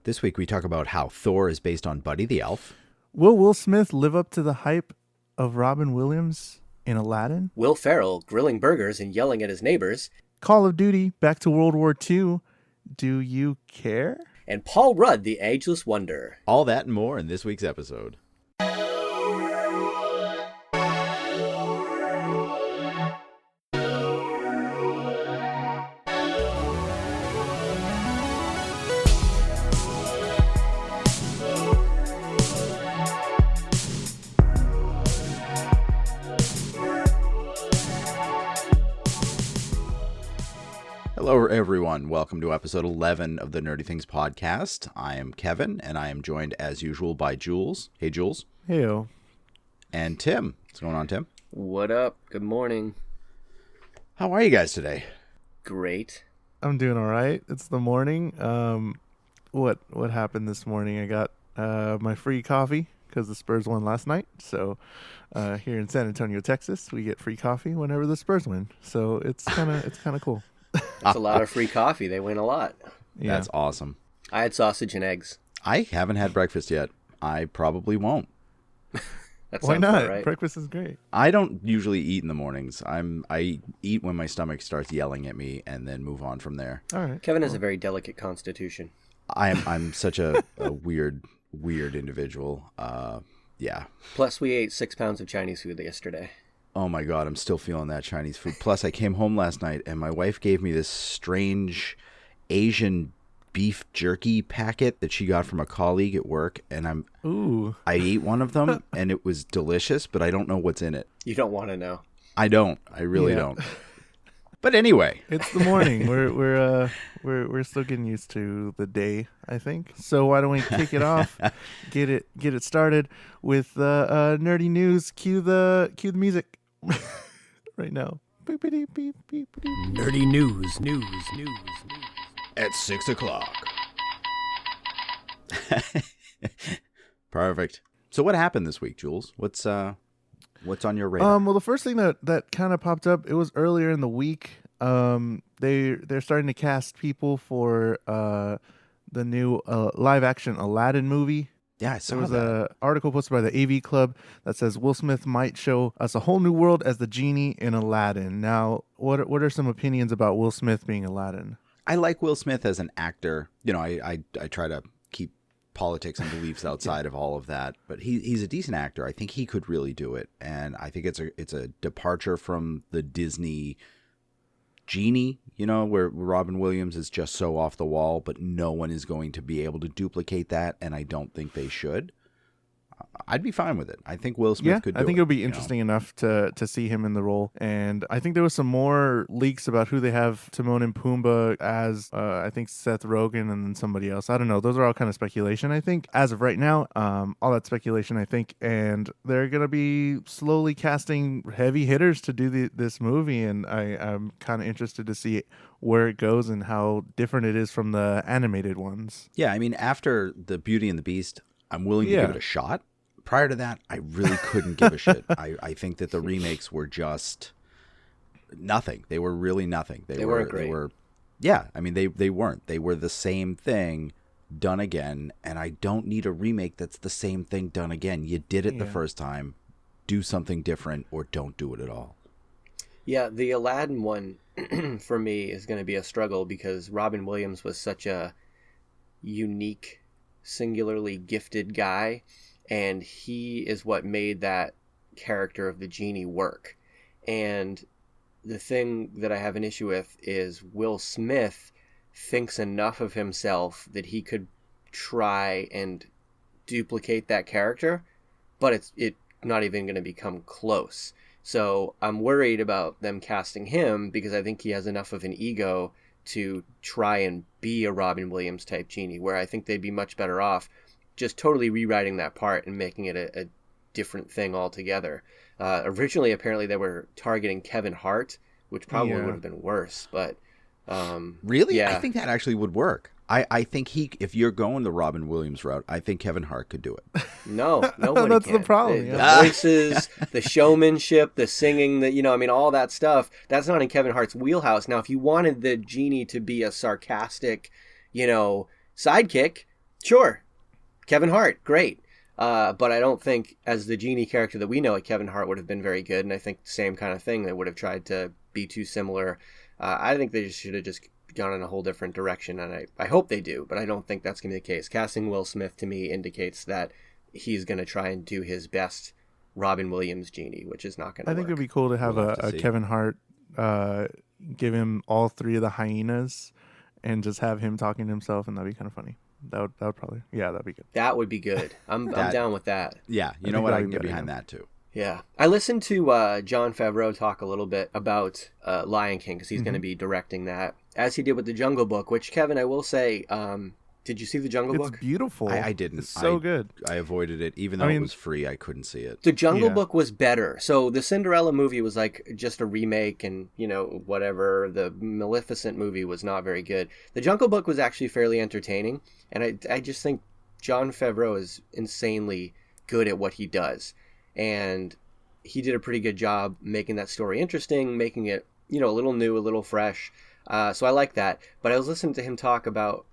This week we talk about how Thor is based on Buddy the Elf. Will Will Smith live up to the hype of Robin Williams in Aladdin? Will Ferrell grilling burgers and yelling at his neighbors. Call of Duty, back to World War II. Do you care? And Paul Rudd, the ageless wonder. All that and more in this week's episode. Hello, everyone. Welcome to episode 11 of the Nerdy Things podcast. I am Kevin, and I am joined, as usual, by Jules. Hey, Jules. Heyo. And Tim. What's going on, Tim? What up? Good morning. How are you guys today? Great. I'm doing all right. It's the morning. What happened this morning? I got my free coffee because the Spurs won last night. So here in San Antonio, Texas, we get free coffee whenever the Spurs win. So it's kind of cool. It's a lot of free coffee. They win a lot. Yeah. That's awesome. I had sausage and eggs. I haven't had breakfast yet. I probably won't. Why not? Right. Breakfast is great. I don't usually eat in the mornings. I eat when my stomach starts yelling at me and then move on from there. All right. Kevin has a very delicate constitution. I'm such a weird individual. Yeah. Plus, we ate 6 pounds of Chinese food yesterday. Oh my God, I'm still feeling that Chinese food. Plus, I came home last night and my wife gave me this strange Asian beef jerky packet that she got from a colleague at work, and I ate one of them and it was delicious, but I don't know what's in it. You don't want to know. I don't. I really don't. But anyway, it's the morning. We're still getting used to the day, I think. So why don't we kick it off? Get it started with nerdy news. Cue the music right now. Nerdy news. At 6 o'clock. Perfect. So what happened this week, Jules? What's on your radar? Well, the first thing that kind of popped up, it was earlier in the week. They're starting to cast people for the new live action Aladdin movie. Yeah, I saw there was that. an article posted by the AV Club that says Will Smith might show us a whole new world as the genie in Aladdin. Now, what are some opinions about Will Smith being Aladdin? I like Will Smith as an actor. You know, I try to keep politics and beliefs outside of all of that, but he's a decent actor. I think he could really do it, and I think it's a departure from the Disney genie, you know, where Robin Williams is just so off the wall, but no one is going to be able to duplicate that, and I don't think they should. I'd be fine with it. I think Will Smith could do it. I think it would be interesting enough to see him in the role. And I think there was some more leaks about who they have Timon and Pumbaa as, I think Seth Rogen and then somebody else. I don't know. Those are all kind of speculation, I think. As of right now, all that speculation, I think. And they're going to be slowly casting heavy hitters to do this movie. And I'm kind of interested to see where it goes and how different it is from the animated ones. Yeah, I mean, after the Beauty and the Beast, I'm willing to give it a shot. Prior to that, I really couldn't give a shit. I think that the remakes were just nothing. They were really nothing. They weren't great. I mean, they weren't. They were the same thing done again, and I don't need a remake that's the same thing done again. You did it the first time. Do something different or don't do it at all. Yeah, the Aladdin one, for me, is going to be a struggle because Robin Williams was such a unique, singularly gifted guy. And he is what made that character of the genie work. And the thing that I have an issue with is Will Smith thinks enough of himself that he could try and duplicate that character, but it's not even going to become close. So I'm worried about them casting him because I think he has enough of an ego to try and be a Robin Williams type genie, where I think they'd be much better off just totally rewriting that part and making it a different thing altogether. Originally, apparently, they were targeting Kevin Hart, which probably would have been worse. But really, yeah. I think that actually would work. I think if you're going the Robin Williams route, I think Kevin Hart could do it. No, nobody That's can. the problem. The voices, the showmanship, the singing, all that stuff, that's not in Kevin Hart's wheelhouse. Now, if you wanted the genie to be a sarcastic, sidekick, Sure. Kevin Hart, great. But I don't think as the genie character that we know it, Kevin Hart would have been very good. And I think the same kind of thing, they would have tried to be too similar. I think they should have just gone in a whole different direction. And I hope they do, but I don't think that's going to be the case. Casting Will Smith to me indicates that he's going to try and do his best Robin Williams genie, which is not going to work. I think it'd be cool to have a Kevin Hart give him all three of the hyenas and just have him talking to himself, and that'd be kind of funny. That would probably, that'd be good. That would be good. I'm down with that. Yeah, you know what? I can get behind that too. Yeah. I listened to Jon Favreau talk a little bit about Lion King because he's going to be directing that, as he did with The Jungle Book, which, Kevin, I will say, did you see The Jungle Book? It's beautiful. I didn't. It's so good. I avoided it. Even though it was free, I couldn't see it. The Jungle Book was better. So the Cinderella movie was like just a remake and, whatever. The Maleficent movie was not very good. The Jungle Book was actually fairly entertaining. And I just think Jon Favreau is insanely good at what he does. And he did a pretty good job making that story interesting, making it, a little new, a little fresh. So I like that. But I was listening to him talk about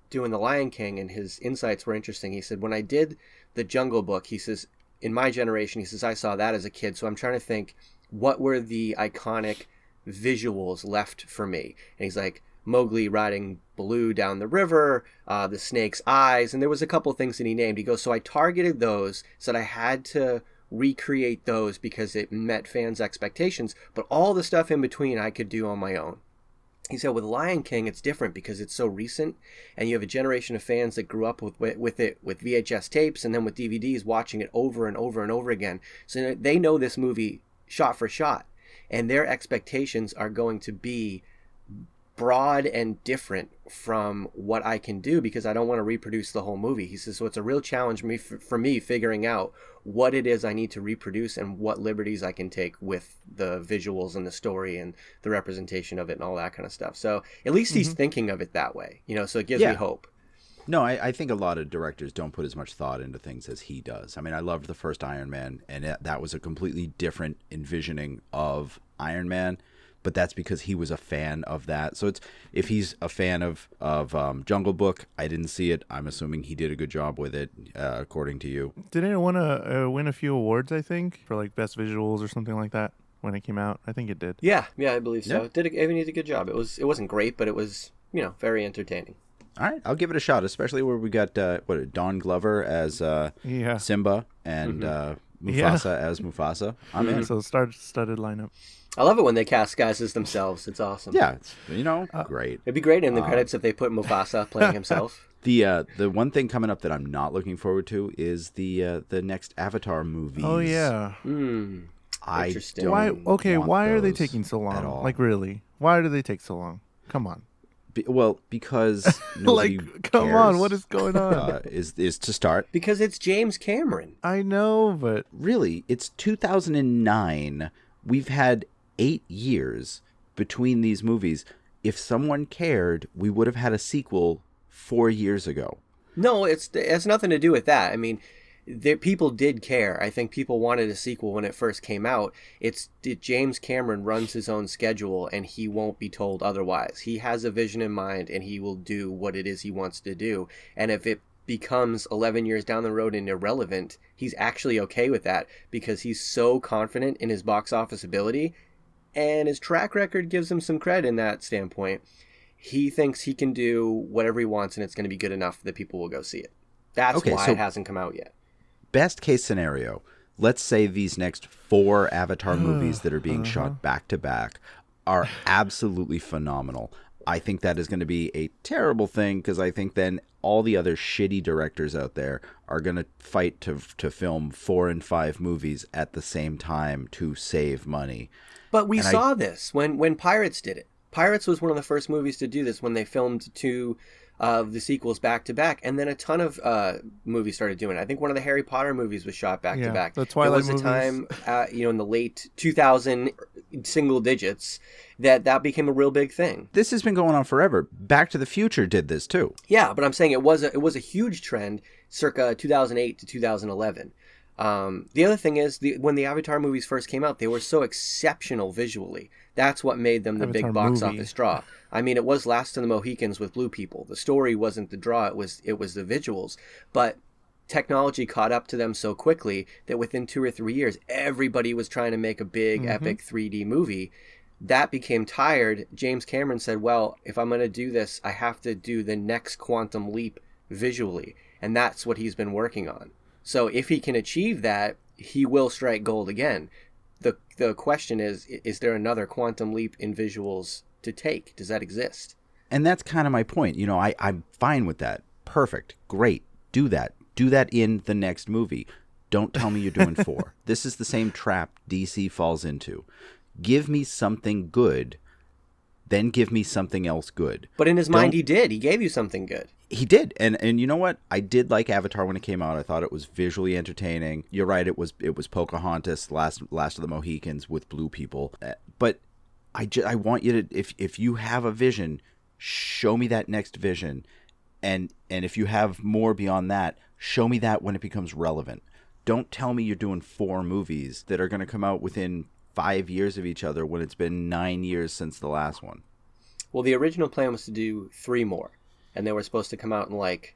doing The Lion King, and his insights were interesting. He said, when I did The Jungle Book, he says, in my generation, he says, I saw that as a kid. So I'm trying to think, what were the iconic visuals left for me? And he's like, Mowgli riding Baloo down the river, the snake's eyes, and there was a couple things that he named. He goes, so I targeted those, said I had to recreate those because it met fans' expectations, but all the stuff in between I could do on my own. He said with Lion King, it's different because it's so recent, and you have a generation of fans that grew up with it with VHS tapes and then with DVDs, watching it over and over and over again. So they know this movie shot for shot, and their expectations are going to be broad and different from what I can do because I don't want to reproduce the whole movie. He says, so it's a real challenge for me figuring out what it is I need to reproduce and what liberties I can take with the visuals and the story and the representation of it and all that kind of stuff. So at least he's thinking of it that way, so it gives me hope. No, I think a lot of directors don't put as much thought into things as he does. I mean, I loved the first Iron Man, and that was a completely different envisioning of Iron Man. But that's because he was a fan of that. So if he's a fan of Jungle Book, I didn't see it. I'm assuming he did a good job with it, according to you. Didn't it want to win a few awards, I think, for like best visuals or something like that when it came out? I think it did. Yeah, I believe so. Yeah. He did a good job. It wasn't great, but it was very entertaining. All right, I'll give it a shot, especially where we got Don Glover as Simba and Mufasa as Mufasa. I'm in. So studded lineup. I love it when they cast guys as themselves. It's awesome. Yeah, it's, great. It'd be great in the credits if they put Mufasa playing himself. The one thing coming up that I'm not looking forward to is the next Avatar movies. Oh yeah. Interesting. Why are they taking so long? Like really? Why do they take so long? Come on. Because nobody come on, what is going on? Is to start. Because it's James Cameron. I know, but really, it's 2009. We've had 8 years between these movies. If someone cared, we would have had a sequel 4 years ago. No, it has nothing to do with that. I mean, people did care. I think people wanted a sequel when it first came out. James Cameron runs his own schedule, and he won't be told otherwise. He has a vision in mind, and he will do what it is he wants to do. And if it becomes 11 years down the road and irrelevant, he's actually okay with that because he's so confident in his box office ability, and his track record gives him some credit in that standpoint. He thinks he can do whatever he wants, and it's going to be good enough that people will go see it. That's why it hasn't come out yet. Best case scenario, let's say these next 4 Avatar movies that are being shot back to back are absolutely phenomenal. I think that is going to be a terrible thing because I think then all the other shitty directors out there are going to fight to film 4 and 5 movies at the same time to save money. But we saw this when Pirates did it. Pirates was one of the first movies to do this when they filmed 2 of the sequels back to back, and then a ton of movies started doing it. I think one of the Harry Potter movies was shot back to back. The Twilight movies. There was a time, in the late 2000 single digits, that became a real big thing. This has been going on forever. Back to the Future did this too. Yeah, but I'm saying it was a huge trend circa 2008 to 2011. The other thing is, when the Avatar movies first came out, they were so exceptional visually. That's what made them the Avatar big box movie. office draw. I mean, it was Last of the Mohicans with blue people. The story wasn't the draw; it was the visuals. But technology caught up to them so quickly that within 2 or 3 years, everybody was trying to make a big, epic 3D movie. That became tired. James Cameron said, well, if I'm going to do this, I have to do the next quantum leap visually. And that's what he's been working on. So if he can achieve that, he will strike gold again. The question is there another quantum leap in visuals to take? Does that exist? And that's kind of my point. You know, I'm fine with that. Perfect. Great. Do that. Do that in the next movie. Don't tell me you're doing 4. This is the same trap DC falls into. Give me something good, then give me something else good. But in his mind, he did. He gave you something good. He did. And you know what? I did like Avatar when it came out. I thought it was visually entertaining. You're right. It was Pocahontas, Last of the Mohicans with blue people. But I want you to, if you have a vision, show me that next vision. And if you have more beyond that, show me that when it becomes relevant. Don't tell me you're doing 4 movies that are going to come out within 5 years of each other when it's been 9 years since the last one. Well, the original plan was to do 3 more, and they were supposed to come out in like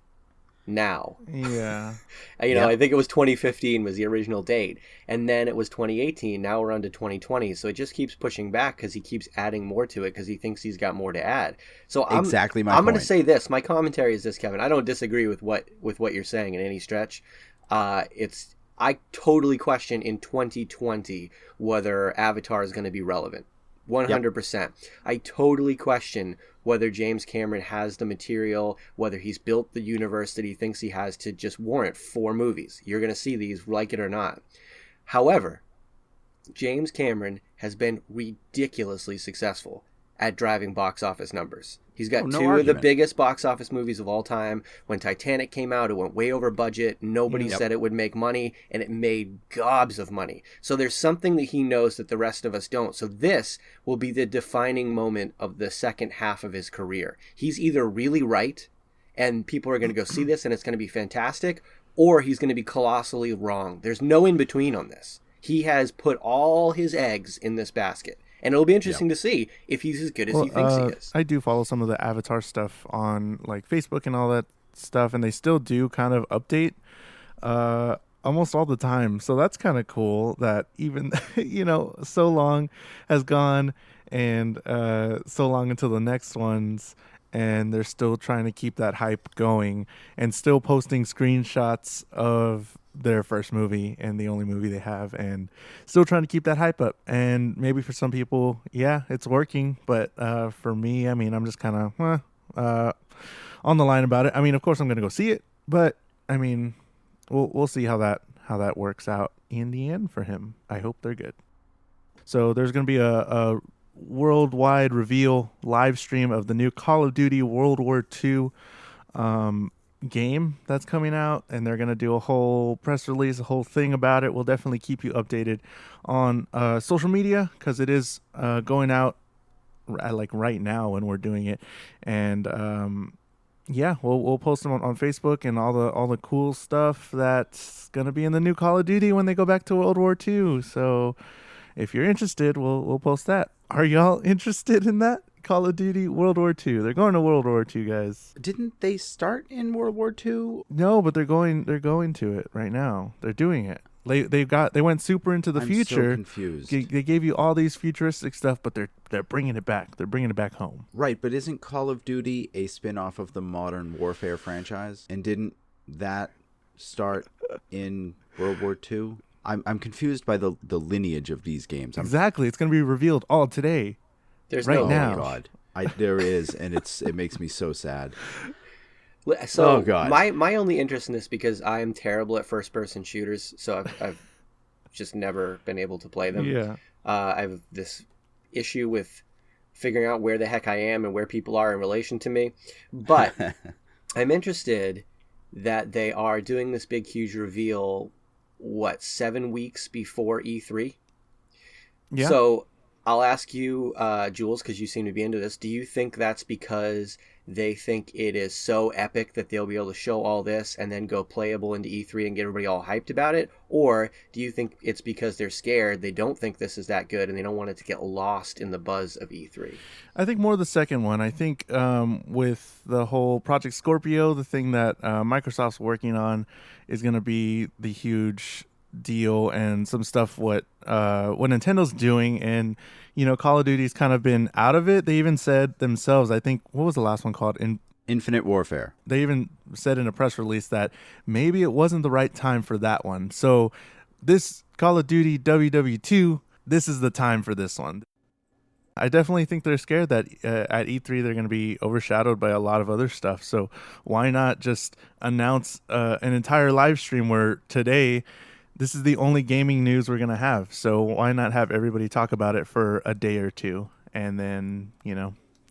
now. Yeah. I think it was 2015 was the original date, and then it was 2018. Now we're on to 2020, so it just keeps pushing back because he keeps adding more to it because he thinks he's got more to add. So I'm going to say this. My commentary is this, Kevin. I don't disagree with what you're saying in any stretch. I totally question in 2020 whether Avatar is going to be relevant. 100%. Yep. I totally question whether James Cameron has the material, whether he's built the universe that he thinks he has to just warrant 4 movies. You're going to see these, like it or not. However, James Cameron has been ridiculously successful at driving box office numbers. He's got 2 of the biggest box office movies of all time. When Titanic came out, it went way over budget. Nobody said it would make money, and it made gobs of money. So there's something that he knows that the rest of us don't. So this will be the defining moment of the second half of his career. He's either really right, and people are going to go see this, and it's going to be fantastic, or he's going to be colossally wrong. There's no in-between on this. He has put all his eggs in this basket. And it'll be interesting to see if he's as good as he thinks he is. I do follow some of the Avatar stuff on like Facebook and all that stuff, and they still do kind of update almost all the time. So that's kind of cool that even, so long has gone and so long until the next ones, and they're still trying to keep that hype going and still posting screenshots of their first movie and the only movie they have, and still trying to keep that hype up. And maybe for some people, it's working, but for me, I mean, I'm just kind of on the line about it. I mean, of course I'm gonna go see it, but I mean, we'll see how that works out in the end for him. I hope they're good. So there's gonna be a worldwide reveal live stream of the new Call of Duty World War II game that's coming out, and they're going to do a whole press release, a whole thing about it. We'll definitely keep you updated on social media because it is going out like right now when we're doing it, and we'll post them on Facebook and all the cool stuff that's going to be in the new Call of Duty when they go back to World War II. So if you're interested, we'll post that. Are y'all interested in that? Call of Duty World War II. They're going to World War II, guys. Didn't they start in World War II? No, but they're going to it right now. They're doing it. They went super into the future. I'm so confused. They gave you all these futuristic stuff, but they're bringing it back. They're bringing it back home. Right, but isn't Call of Duty a spin-off of the Modern Warfare franchise? And didn't that start in World War II? I'm confused by the lineage of these games. Exactly. It's going to be revealed all today. There's right no now. Oh God, there is, and it makes me so sad. So oh God, my only interest in this, because I am terrible at first person shooters, so I've just never been able to play them. Yeah, I have this issue with figuring out where the heck I am and where people are in relation to me. But I'm interested that they are doing this big huge reveal. 7 weeks before E3? Yeah. So I'll ask you, Jules, because you seem to be into this. Do you think that's because they think it is so epic that they'll be able to show all this and then go playable into E3 and get everybody all hyped about it? Or do you think it's because they're scared, they don't think this is that good, and they don't want it to get lost in the buzz of E3? I think more the second one. I think with the whole Project Scorpio, the thing that Microsoft's working on is going to be the huge deal, and some stuff what Nintendo's doing. And Call of Duty's kind of been out of it. They even said themselves, I think, what was the last one called? Infinite Warfare. They even said in a press release that maybe it wasn't the right time for that one. So this Call of Duty WW2, this is the time for this one. I definitely think they're scared that at E3 they're going to be overshadowed by a lot of other stuff. So why not just announce an entire live stream where today this is the only gaming news we're going to have. So why not have everybody talk about it for a day or two and then,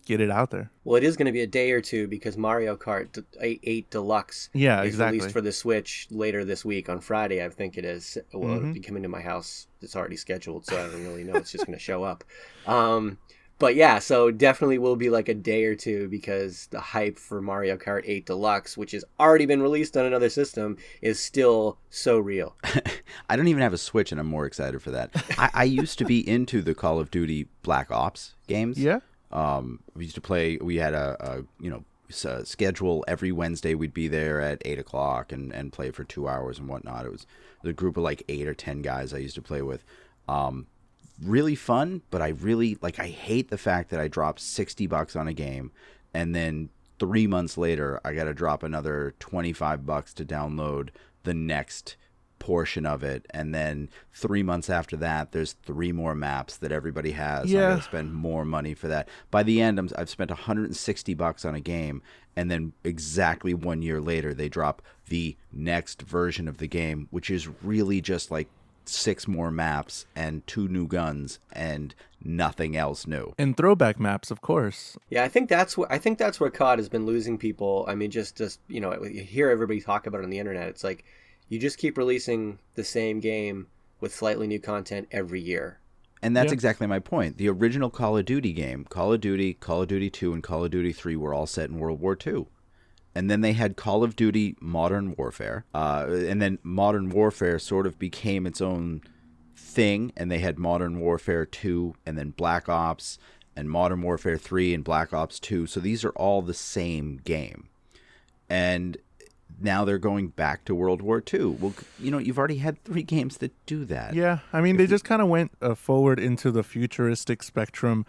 get it out there? Well, it is going to be a day or two because Mario Kart 8 Deluxe is released for the Switch later this week on Friday, I think it is. Well, it'll be coming to my house. It's already scheduled, so I don't really know. It's just going to show up. But yeah, so definitely will be like a day or two because the hype for Mario Kart 8 Deluxe, which has already been released on another system, is still so real. I don't even have a Switch, and I'm more excited for that. I used to be into the Call of Duty Black Ops games. Yeah. We used to play. We had a schedule every Wednesday. We'd be there at 8:00 and play for 2 hours and whatnot. It was a group of like 8 or 10 guys I used to play with. Really fun, but I hate the fact that I dropped $60 on a game, and then 3 months later I got to drop another $25 to download the next portion of it, and then 3 months after that there's 3 more maps that everybody has. I gotta spend more money for that. By the end I've spent $160 on a game, and then exactly 1 year later they drop the next version of the game, which is really just like 6 more maps and 2 new guns and nothing else new. And throwback maps, of course. Yeah, I think that's where COD has been losing people. I mean, just you hear everybody talk about it on the internet. It's like you just keep releasing the same game with slightly new content every year. And that's exactly my point. The original Call of Duty game, Call of Duty, Call of Duty 2, and Call of Duty 3 were all set in World War II. And then they had Call of Duty Modern Warfare. And then Modern Warfare sort of became its own thing. And they had Modern Warfare 2 and then Black Ops and Modern Warfare 3 and Black Ops 2. So these are all the same game. And now they're going back to World War II. Well, you've already had 3 games that do that. Yeah, I mean, they just kind of went forward into the futuristic spectrum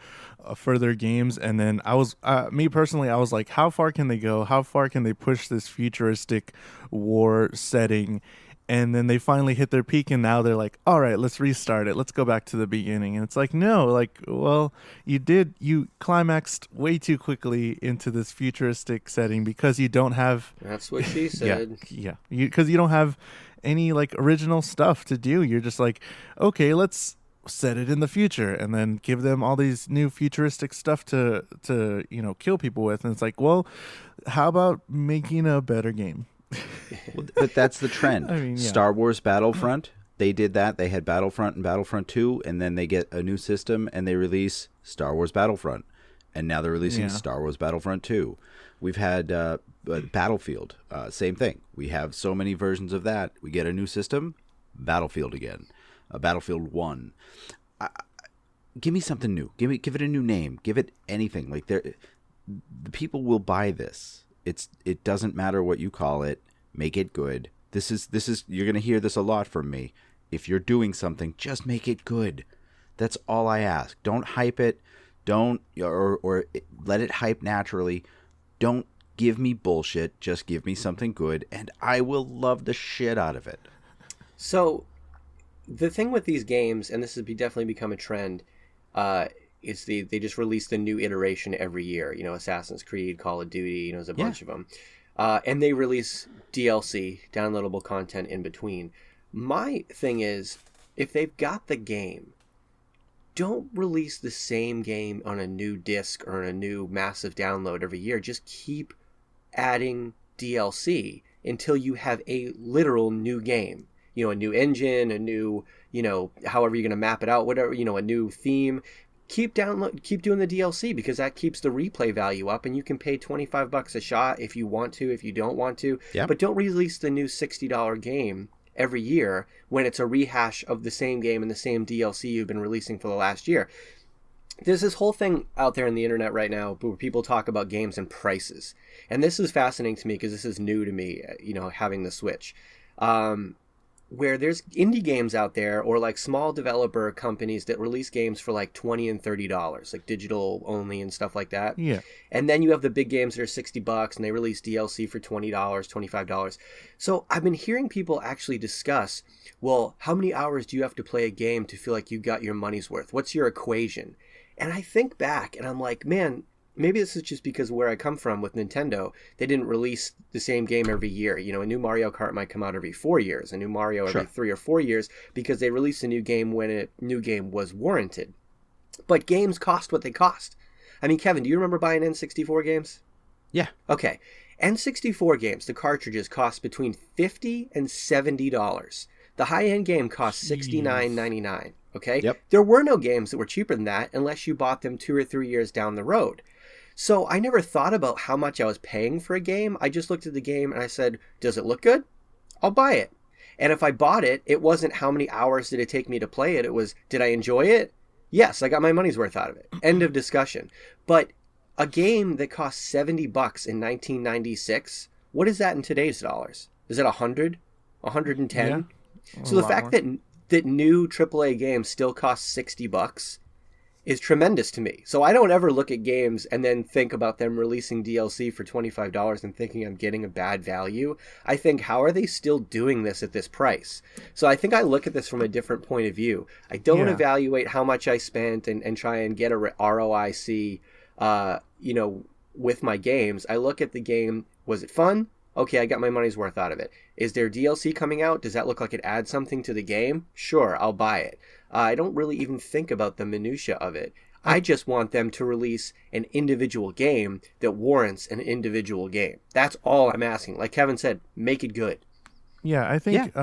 for their games. And then I was like, how far can they go? How far can they push this futuristic war setting? And then they finally hit their peak, and now they're like, all right, let's restart it. Let's go back to the beginning. And it's like, no, well, you climaxed way too quickly into this futuristic setting because you don't have... That's what she said. Yeah. Because you don't have any original stuff to do. You're just like, okay, let's set it in the future and then give them all these new futuristic stuff to kill people with. And it's like, well, how about making a better game? But that's the trend. I mean, Star Wars Battlefront, they did that. They had Battlefront and Battlefront 2, and then they get a new system and they release Star Wars Battlefront. And now they're releasing Star Wars Battlefront 2. We've had Battlefield, same thing. We have so many versions of that. We get a new system, Battlefield again, Battlefield 1. Give me something new. Give it a new name. Give it anything. The people will buy this. It doesn't matter what you call it. Make it good. This is you're going to hear this a lot from me. If you're doing something, just make it good. That's all I ask. Don't hype it. Don't or let it hype naturally. Don't give me bullshit. Just give me something good, and I will love the shit out of it. So, the thing with these games, and this has definitely become a trend, is they just release the new iteration every year. Assassin's Creed, Call of Duty, there's a bunch of them. And they release DLC, downloadable content in between. My thing is, if they've got the game, don't release the same game on a new disc or on a new massive download every year. Just keep adding DLC until you have a literal new game. A new engine, a new, however you're going to map it out, whatever, a new theme. keep doing the DLC, because that keeps the replay value up, and you can pay $25 a shot if you want to, if you don't want to. Yep. But don't release the new $60 game every year when it's a rehash of the same game and the same DLC you've been releasing for the last year. There's this whole thing out there on the internet right now where people talk about games and prices. And this is fascinating to me because this is new to me, having the Switch. Where there's indie games out there, or like small developer companies that release games for like $20 and $30, like digital only and stuff like that. Yeah. And then you have the big games that are $60 and they release DLC for $20, $25. So I've been hearing people actually discuss, well, how many hours do you have to play a game to feel like you got your money's worth? What's your equation? And I think back and I'm like, man, maybe this is just because of where I come from with Nintendo. They didn't release the same game every year. A new Mario Kart might come out every 4 years, a new Mario every 3 or 4 years, because they released a new game when a new game was warranted. But games cost what they cost. I mean, Kevin, do you remember buying N64 games? Yeah. Okay. N64 games, the cartridges cost between $50 and $70. The high-end game cost $69.99. Okay? Yep. There were no games that were cheaper than that unless you bought them 2 or 3 years down the road. So I never thought about how much I was paying for a game. I just looked at the game and I said, does it look good? I'll buy it. And if I bought it, it wasn't how many hours did it take me to play it. It was, did I enjoy it? Yes, I got my money's worth out of it. End of discussion. But a game that cost $70 in 1996, what is that in today's dollars? Is it 100? 110? Yeah, so the fact that new AAA games still cost $60 is tremendous to me. So I don't ever look at games and then think about them releasing DLC for $25 and thinking I'm getting a bad value. I think, how are they still doing this at this price? So I think I look at this from a different point of view. I don't evaluate how much I spent and try and get a ROIC, with my games. I look at the game. Was it fun? Okay, I got my money's worth out of it. Is there DLC coming out? Does that look like it adds something to the game? Sure, I'll buy it. I don't really even think about the minutia of it. I just want them to release an individual game that warrants an individual game. That's all I'm asking. Like Kevin said, make it good. Yeah, I think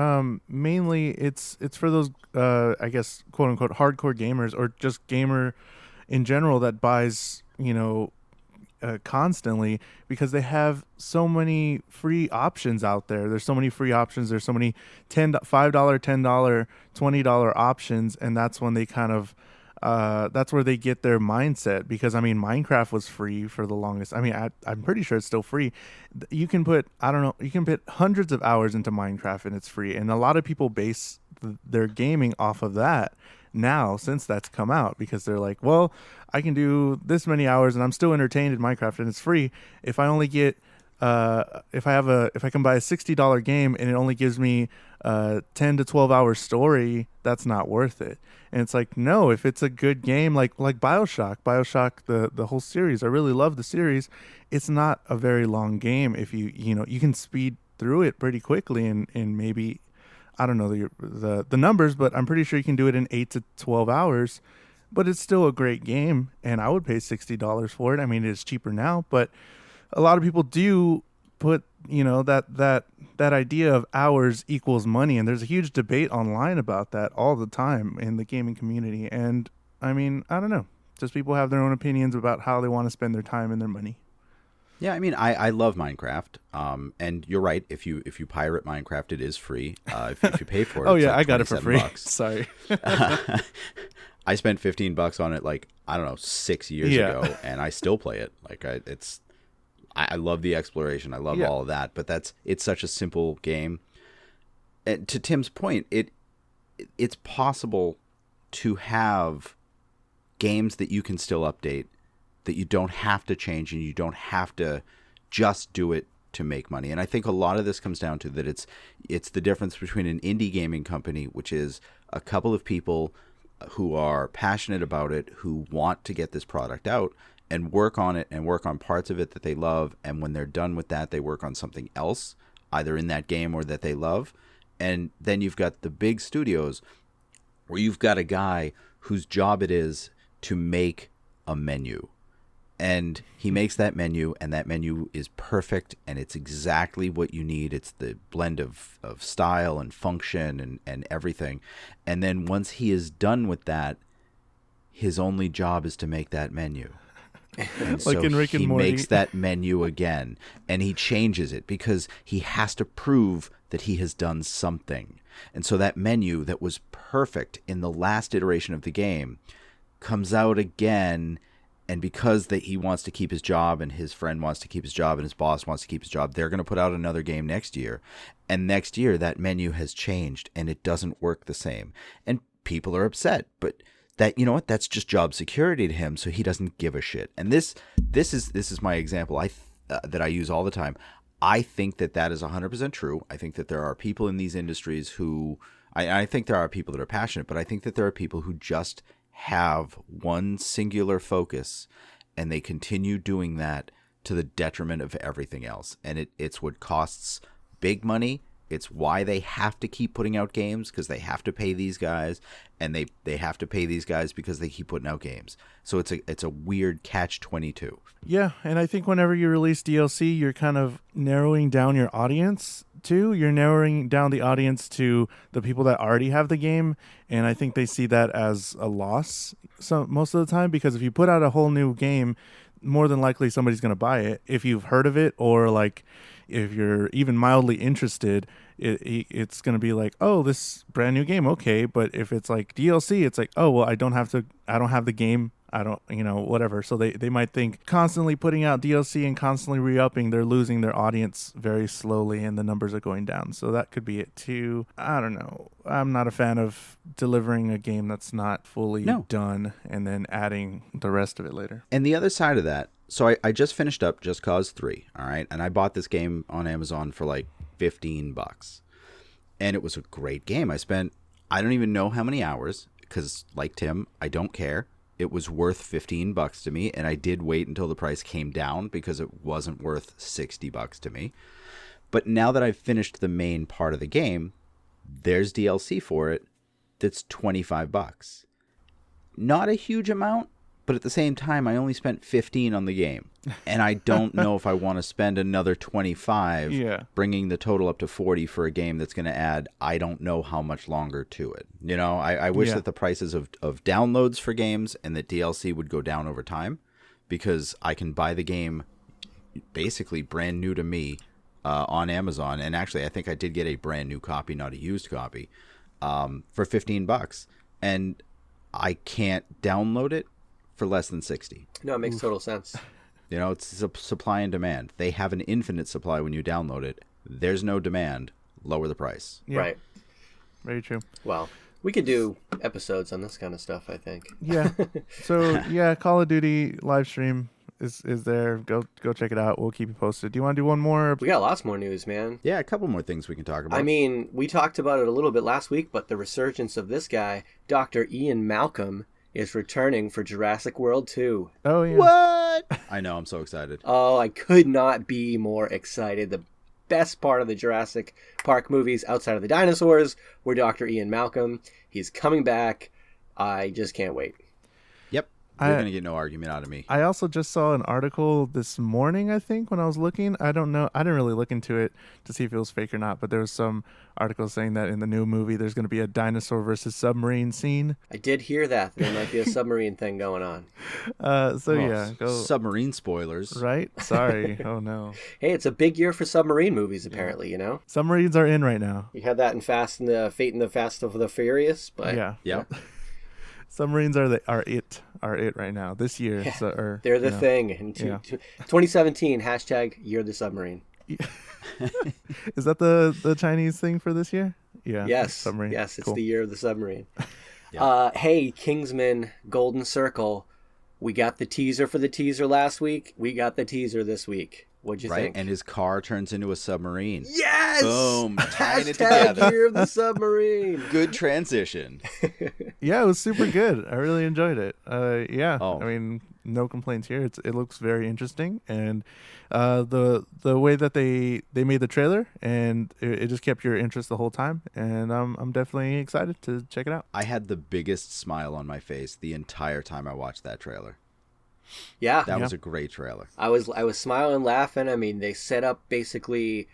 mainly it's for those, I guess, quote unquote, hardcore gamers, or just gamer in general that buys, constantly, because they have so many free options out there. There's so many free options. There's so many $5, $10, $20 options, and that's when they kind of that's where they get their mindset. Because I mean, Minecraft was free for the longest. I mean, I'm pretty sure it's still free. You can put hundreds of hours into Minecraft and it's free. And a lot of people base their gaming off of that now, since that's come out, because they're like, well, I can do this many hours and I'm still entertained in Minecraft and it's free. If I only get if I can buy a $60 game and it only gives me 10 to 12 hour story, that's not worth it. And it's like, no, if it's a good game, like BioShock, the whole series, I really love the series. It's not a very long game. If you can speed through it pretty quickly, and maybe, I don't know the numbers, but I'm pretty sure you can do it in 8 to 12 hours. But it's still a great game, and I would pay $60 for it. I mean, it's cheaper now, but a lot of people do put, that idea of hours equals money, and there's a huge debate online about that all the time in the gaming community. And I mean, I don't know, just people have their own opinions about how they want to spend their time and their money. Yeah, I mean, I love Minecraft, and you're right. If you pirate Minecraft, it is free. If you pay for it, oh it's yeah, like I got it for free. $27. Sorry. I spent $15 on it, like, I don't know, 6 years ago, and I still play it. Like, I love the exploration. I love all of that, but it's such a simple game. And to Tim's point, it's possible to have games that you can still update, that you don't have to change, and you don't have to just do it to make money. And I think a lot of this comes down to that it's the difference between an indie gaming company, which is a couple of people who are passionate about it, who want to get this product out and work on it and work on parts of it that they love. And when they're done with that, they work on something else, either in that game or that they love. And then you've got the big studios where you've got a guy whose job it is to make a menu. And he makes that menu, and that menu is perfect, and it's exactly what you need. It's the blend of style and function and everything. And then once he is done with that, his only job is to make that menu. And Like so in Rick and he Morty. makes that menu again, and he changes it because he has to prove that he has done something. And so that menu that was perfect in the last iteration of the game comes out again, and because that he wants to keep his job and his friend wants to keep his job and his boss wants to keep his job, they're going to put out another game next year. And next year that menu has changed and it doesn't work the same. And people are upset, but that, you know what, that's just job security to him, so he doesn't give a shit. And this is my example that I use all the time. I think that is 100% true. I think that there are people in these industries who I think there are people that are passionate, but I think that there are people who just have one singular focus and they continue doing that to the detriment of everything else. And it's what costs big money. It's why they have to keep putting out games, because they have to pay these guys, and they have to pay these guys because they keep putting out games. So it's a weird catch-22. Yeah, and I think whenever you release DLC, you're kind of narrowing down your audience too. You're narrowing down the audience to the people that already have the game, and I think they see that as a loss most of the time, because if you put out a whole new game, more than likely somebody's going to buy it if you've heard of it, or like if you're even mildly interested, it's going to be like, oh, this brand new game, okay. But if it's like DLC, it's like, oh, well, I don't have the game, I don't, whatever. So they might think constantly putting out DLC and constantly re-upping, they're losing their audience very slowly and the numbers are going down. So that could be it too. I don't know. I'm not a fan of delivering a game that's not fully done and then adding the rest of it later. And the other side of that, so I just finished up Just Cause 3, all right? And I bought this game on Amazon for like $15. And it was a great game. I spent, I don't even know how many hours, because like Tim, I don't care. It was worth $15 to me, and I did wait until the price came down because it wasn't worth $60 to me. But now that I've finished the main part of the game, there's DLC for it that's $25. Not a huge amount, but at the same time, I only spent $15 on the game, and I don't know if I want to spend another $25, bringing the total up to $40 for a game that's going to add I don't know how much longer to it. I wish that the prices of downloads for games and that DLC would go down over time, because I can buy the game basically brand new to me on Amazon, and actually I think I did get a brand new copy, not a used copy, for $15, and I can't download it for less than 60. No, it makes total sense. It's a supply and demand. They have an infinite supply when you download it. There's no demand. Lower the price. Yeah. Right. Very true. Well, we could do episodes on this kind of stuff, I think. Yeah. So, Call of Duty live stream is there. Go check it out. We'll keep you posted. Do you want to do one more? We got lots more news, man. Yeah, a couple more things we can talk about. I mean, we talked about it a little bit last week, but the resurgence of this guy, Dr. Ian Malcolm, is returning for Jurassic World 2. Oh, yeah. What? I know, I'm so excited. Oh, I could not be more excited. The best part of the Jurassic Park movies outside of the dinosaurs were Dr. Ian Malcolm. He's coming back. I just can't wait. Yep. You're going to get no argument out of me. I also just saw an article this morning, I think, when I was looking. I don't know. I didn't really look into it to see if it was fake or not, but there was some article saying that in the new movie there's going to be a dinosaur versus submarine scene. I did hear that. There might be a submarine thing going on. Go. Submarine spoilers. Right? Sorry. Oh, no. Hey, it's a big year for submarine movies, apparently, Submarines are in right now. You had that in Fate and the Fast of the Furious, but... Yeah. Yep. Submarines are it right now this year. Yeah, So, they're the thing. In 2017, hashtag You're the Submarine. Is that the Chinese thing for this year? Yeah. Yes. Submarine. Yes, it's cool. the year of the submarine. Yeah. Hey, Kingsman Golden Circle. We got the teaser for the teaser last week. We got the teaser this week. What'd you think? And his car turns into a submarine. Yes! Boom. Tying it Hashtag together. Year of the Submarine. Good transition. Yeah, it was super good. I really enjoyed it. Oh. I mean, no complaints here. It looks very interesting, and the way that they made the trailer, and it just kept your interest the whole time. And I'm definitely excited to check it out. I had the biggest smile on my face the entire time I watched that trailer. Yeah. That was a great trailer. I was smiling, laughing. I mean, they set up basically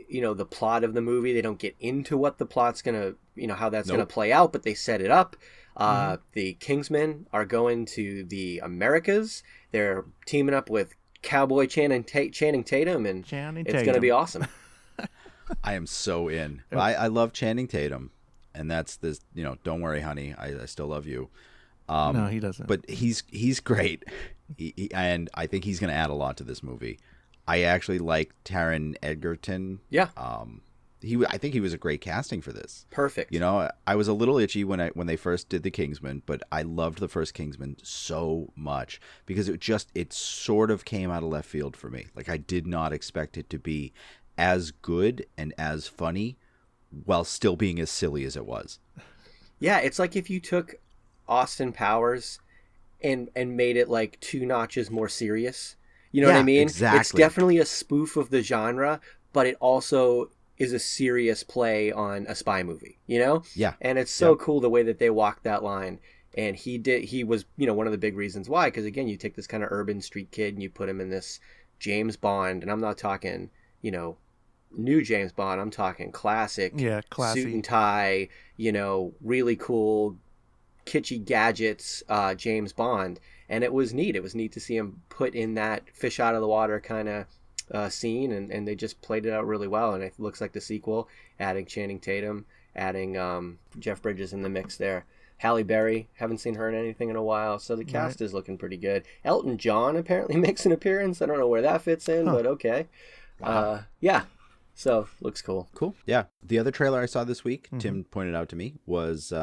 the plot of the movie. They don't get into what the plot's gonna, how that's gonna Nope. play out, but they set it up. The Kingsmen are going to the Americas. They're teaming up with Cowboy Channing Tatum, and it's gonna be awesome. I am so in. I love Channing Tatum, and that's this. Don't worry, honey. I still love you. No, he doesn't. But he's great, and I think he's going to add a lot to this movie. I actually like Taron Egerton. Yeah. I think he was a great casting for this. Perfect. I was a little itchy when they first did the Kingsman, but I loved the first Kingsman so much because it sort of came out of left field for me. Like I did not expect it to be as good and as funny while still being as silly as it was. Yeah, it's like if you took Austin Powers and made it like 2 notches more serious. You know what I mean? Exactly. It's definitely a spoof of the genre, but it also is a serious play on a spy movie, Yeah. And it's so cool the way that they walked that line. And he was, one of the big reasons why, because again, you take this kind of urban street kid and you put him in this James Bond, and I'm not talking, new James Bond, I'm talking classic, classy. suit and tie, really cool, kitschy gadgets, James Bond. And it was neat. It was neat to see him put in that fish out of the water kind of scene, and they just played it out really well. And it looks like the sequel, adding Channing Tatum, adding Jeff Bridges in the mix there. Halle Berry, haven't seen her in anything in a while, so the cast is looking pretty good. Elton John apparently makes an appearance. I don't know where that fits in, but okay. Wow. Yeah, so looks cool. Cool. Yeah. The other trailer I saw this week, Tim pointed out to me, was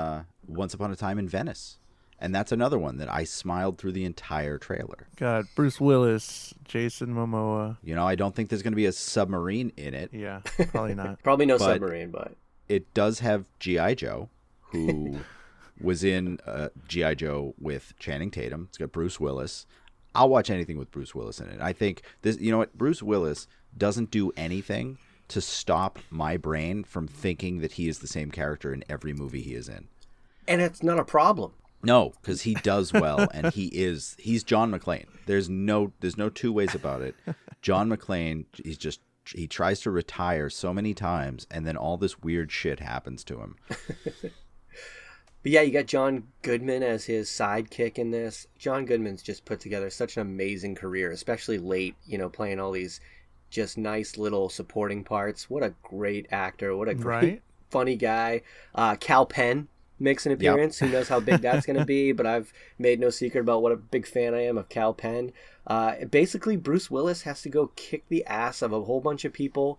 Once Upon a Time in Venice. And that's another one that I smiled through the entire trailer. God, Bruce Willis, Jason Momoa. I don't think there's going to be a submarine in it. Yeah, probably not. Probably no submarine, but it does have G.I. Joe, who was in G.I. Joe with Channing Tatum. It's got Bruce Willis. I'll watch anything with Bruce Willis in it. I think this. You know what? Bruce Willis doesn't do anything to stop my brain from thinking that he is the same character in every movie he is in. And it's not a problem. No, because he does well, and he's John McClane. There's no two ways about it. John McClane, he tries to retire so many times, and then all this weird shit happens to him. But yeah, you got John Goodman as his sidekick in this. John Goodman's just put together such an amazing career, especially late, playing all these just nice little supporting parts. What a great actor. What a great, funny guy. Cal Penn makes an appearance. Yep. Who knows how big that's going to be, but I've made no secret about what a big fan I am of Cal Penn. Basically, Bruce Willis has to go kick the ass of a whole bunch of people,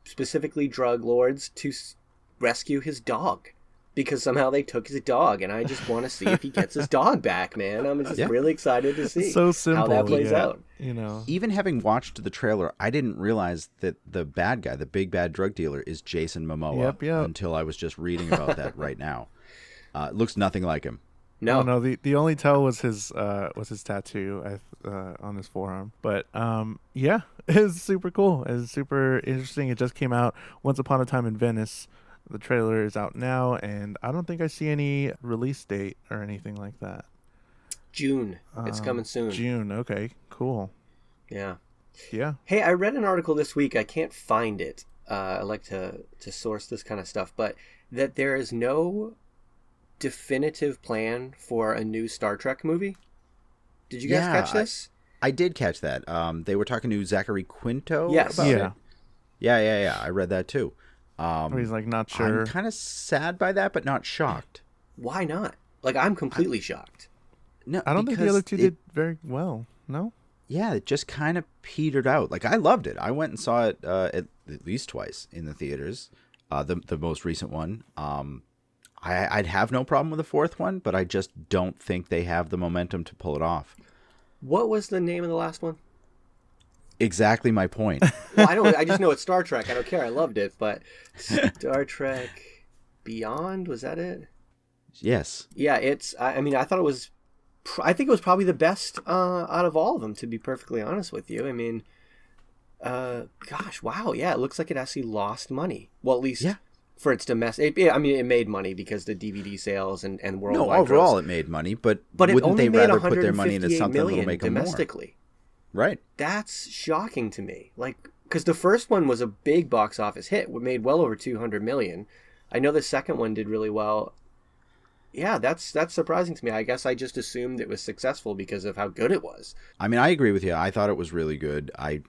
specifically drug lords, to rescue his dog. Because somehow they took his dog, and I just want to see if he gets his dog back, man. I'm just really excited to see how that plays out. Even having watched the trailer, I didn't realize that the bad guy, the big bad drug dealer, is Jason Momoa until I was just reading about that right now. It looks nothing like him. No. The only tell was his tattoo on his forearm. But it's super cool. It's super interesting. It just came out. Once Upon a Time in Venice. The trailer is out now, and I don't think I see any release date or anything like that. June. It's coming soon. June. Okay, cool. Yeah. Yeah. Hey, I read an article this week. I can't find it. I like to source this kind of stuff, but that there is no definitive plan for a new Star Trek movie. Did you guys catch this? I did catch that. They were talking to Zachary Quinto about it. Yeah. I read that too. He's like not sure. I'm kind of sad by that, but not shocked. Why not? Like, I'm completely shocked. No, I don't think the other two did very well. No. Yeah, it just kind of petered out. Like, I loved it. I went and saw it at least twice in the theaters. The most recent one. I'd have no problem with the fourth one, but I just don't think they have the momentum to pull it off. What was the name of the last one? Exactly my point. Well, I just know it's Star Trek. I don't care. I loved it, but Star Trek Beyond, was that it? Yes. Yeah, it's. I mean, I thought it was. I think it was probably the best out of all of them. To be perfectly honest with you, I mean, gosh, wow, yeah, it looks like it actually lost money. Well, at least for its domestic. It made money because the DVD sales and worldwide. No, overall gross. It made money, but it wouldn't only they made rather put their money into something that'll make them domestically. More? Right. That's shocking to me. Like, because the first one was a big box office hit. It made well over 200 million. I know the second one did really well. Yeah, that's surprising to me. I guess I just assumed it was successful because of how good it was. I mean, I agree with you. I thought it was really good. I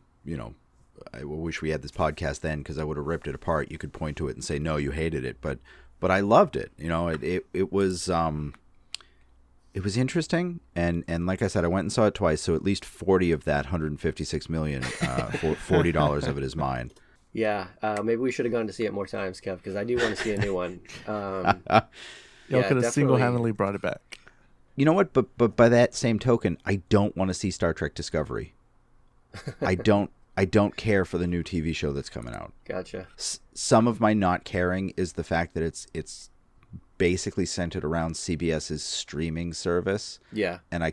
wish we had this podcast then, because I would have ripped it apart. You could point to it and say, no, you hated it, but I loved it. It was interesting, and like I said, I went and saw it twice, so at least 40 of that 156 million, $40 of it is mine. Yeah, maybe we should have gone to see it more times, Kev, because I do want to see a new one. Y'all could have single-handedly brought it back. You know what? But by that same token, I don't want to see Star Trek Discovery. I don't care for the new TV show that's coming out. Gotcha. Some of my not caring is the fact that it's basically centered around CBS's streaming service. Yeah. And I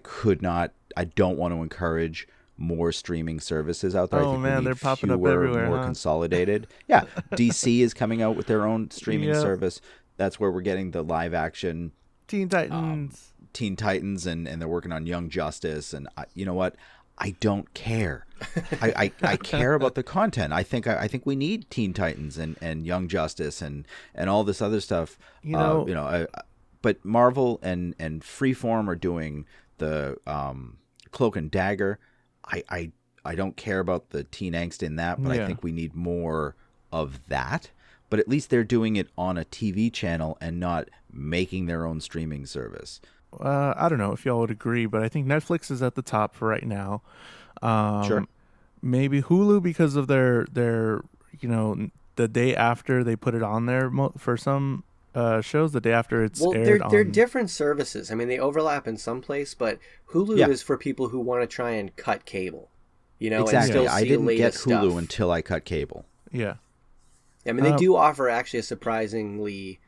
don't want to encourage more streaming services out there. Oh, I think man, they're popping up everywhere. More consolidated. Yeah. DC is coming out with their own streaming service. That's where we're getting the live action Teen Titans. And they're working on Young Justice. And you know what? I don't care. I care about the content. I think we need Teen Titans and Young Justice and all this other stuff. But Marvel and Freeform are doing the Cloak and Dagger. I don't care about the teen angst in that, but I think we need more of that. But at least they're doing it on a TV channel and not making their own streaming service. I don't know if y'all would agree, but I think Netflix is at the top for right now. Sure. Maybe Hulu, because of their the day after they put it on there for some shows, the day after it's aired. They're different services. I mean, they overlap in some place, but Hulu is for people who want to try and cut cable. Exactly. And still see I didn't get Hulu stuff. until I cut cable. Yeah. I mean, they do offer actually a surprisingly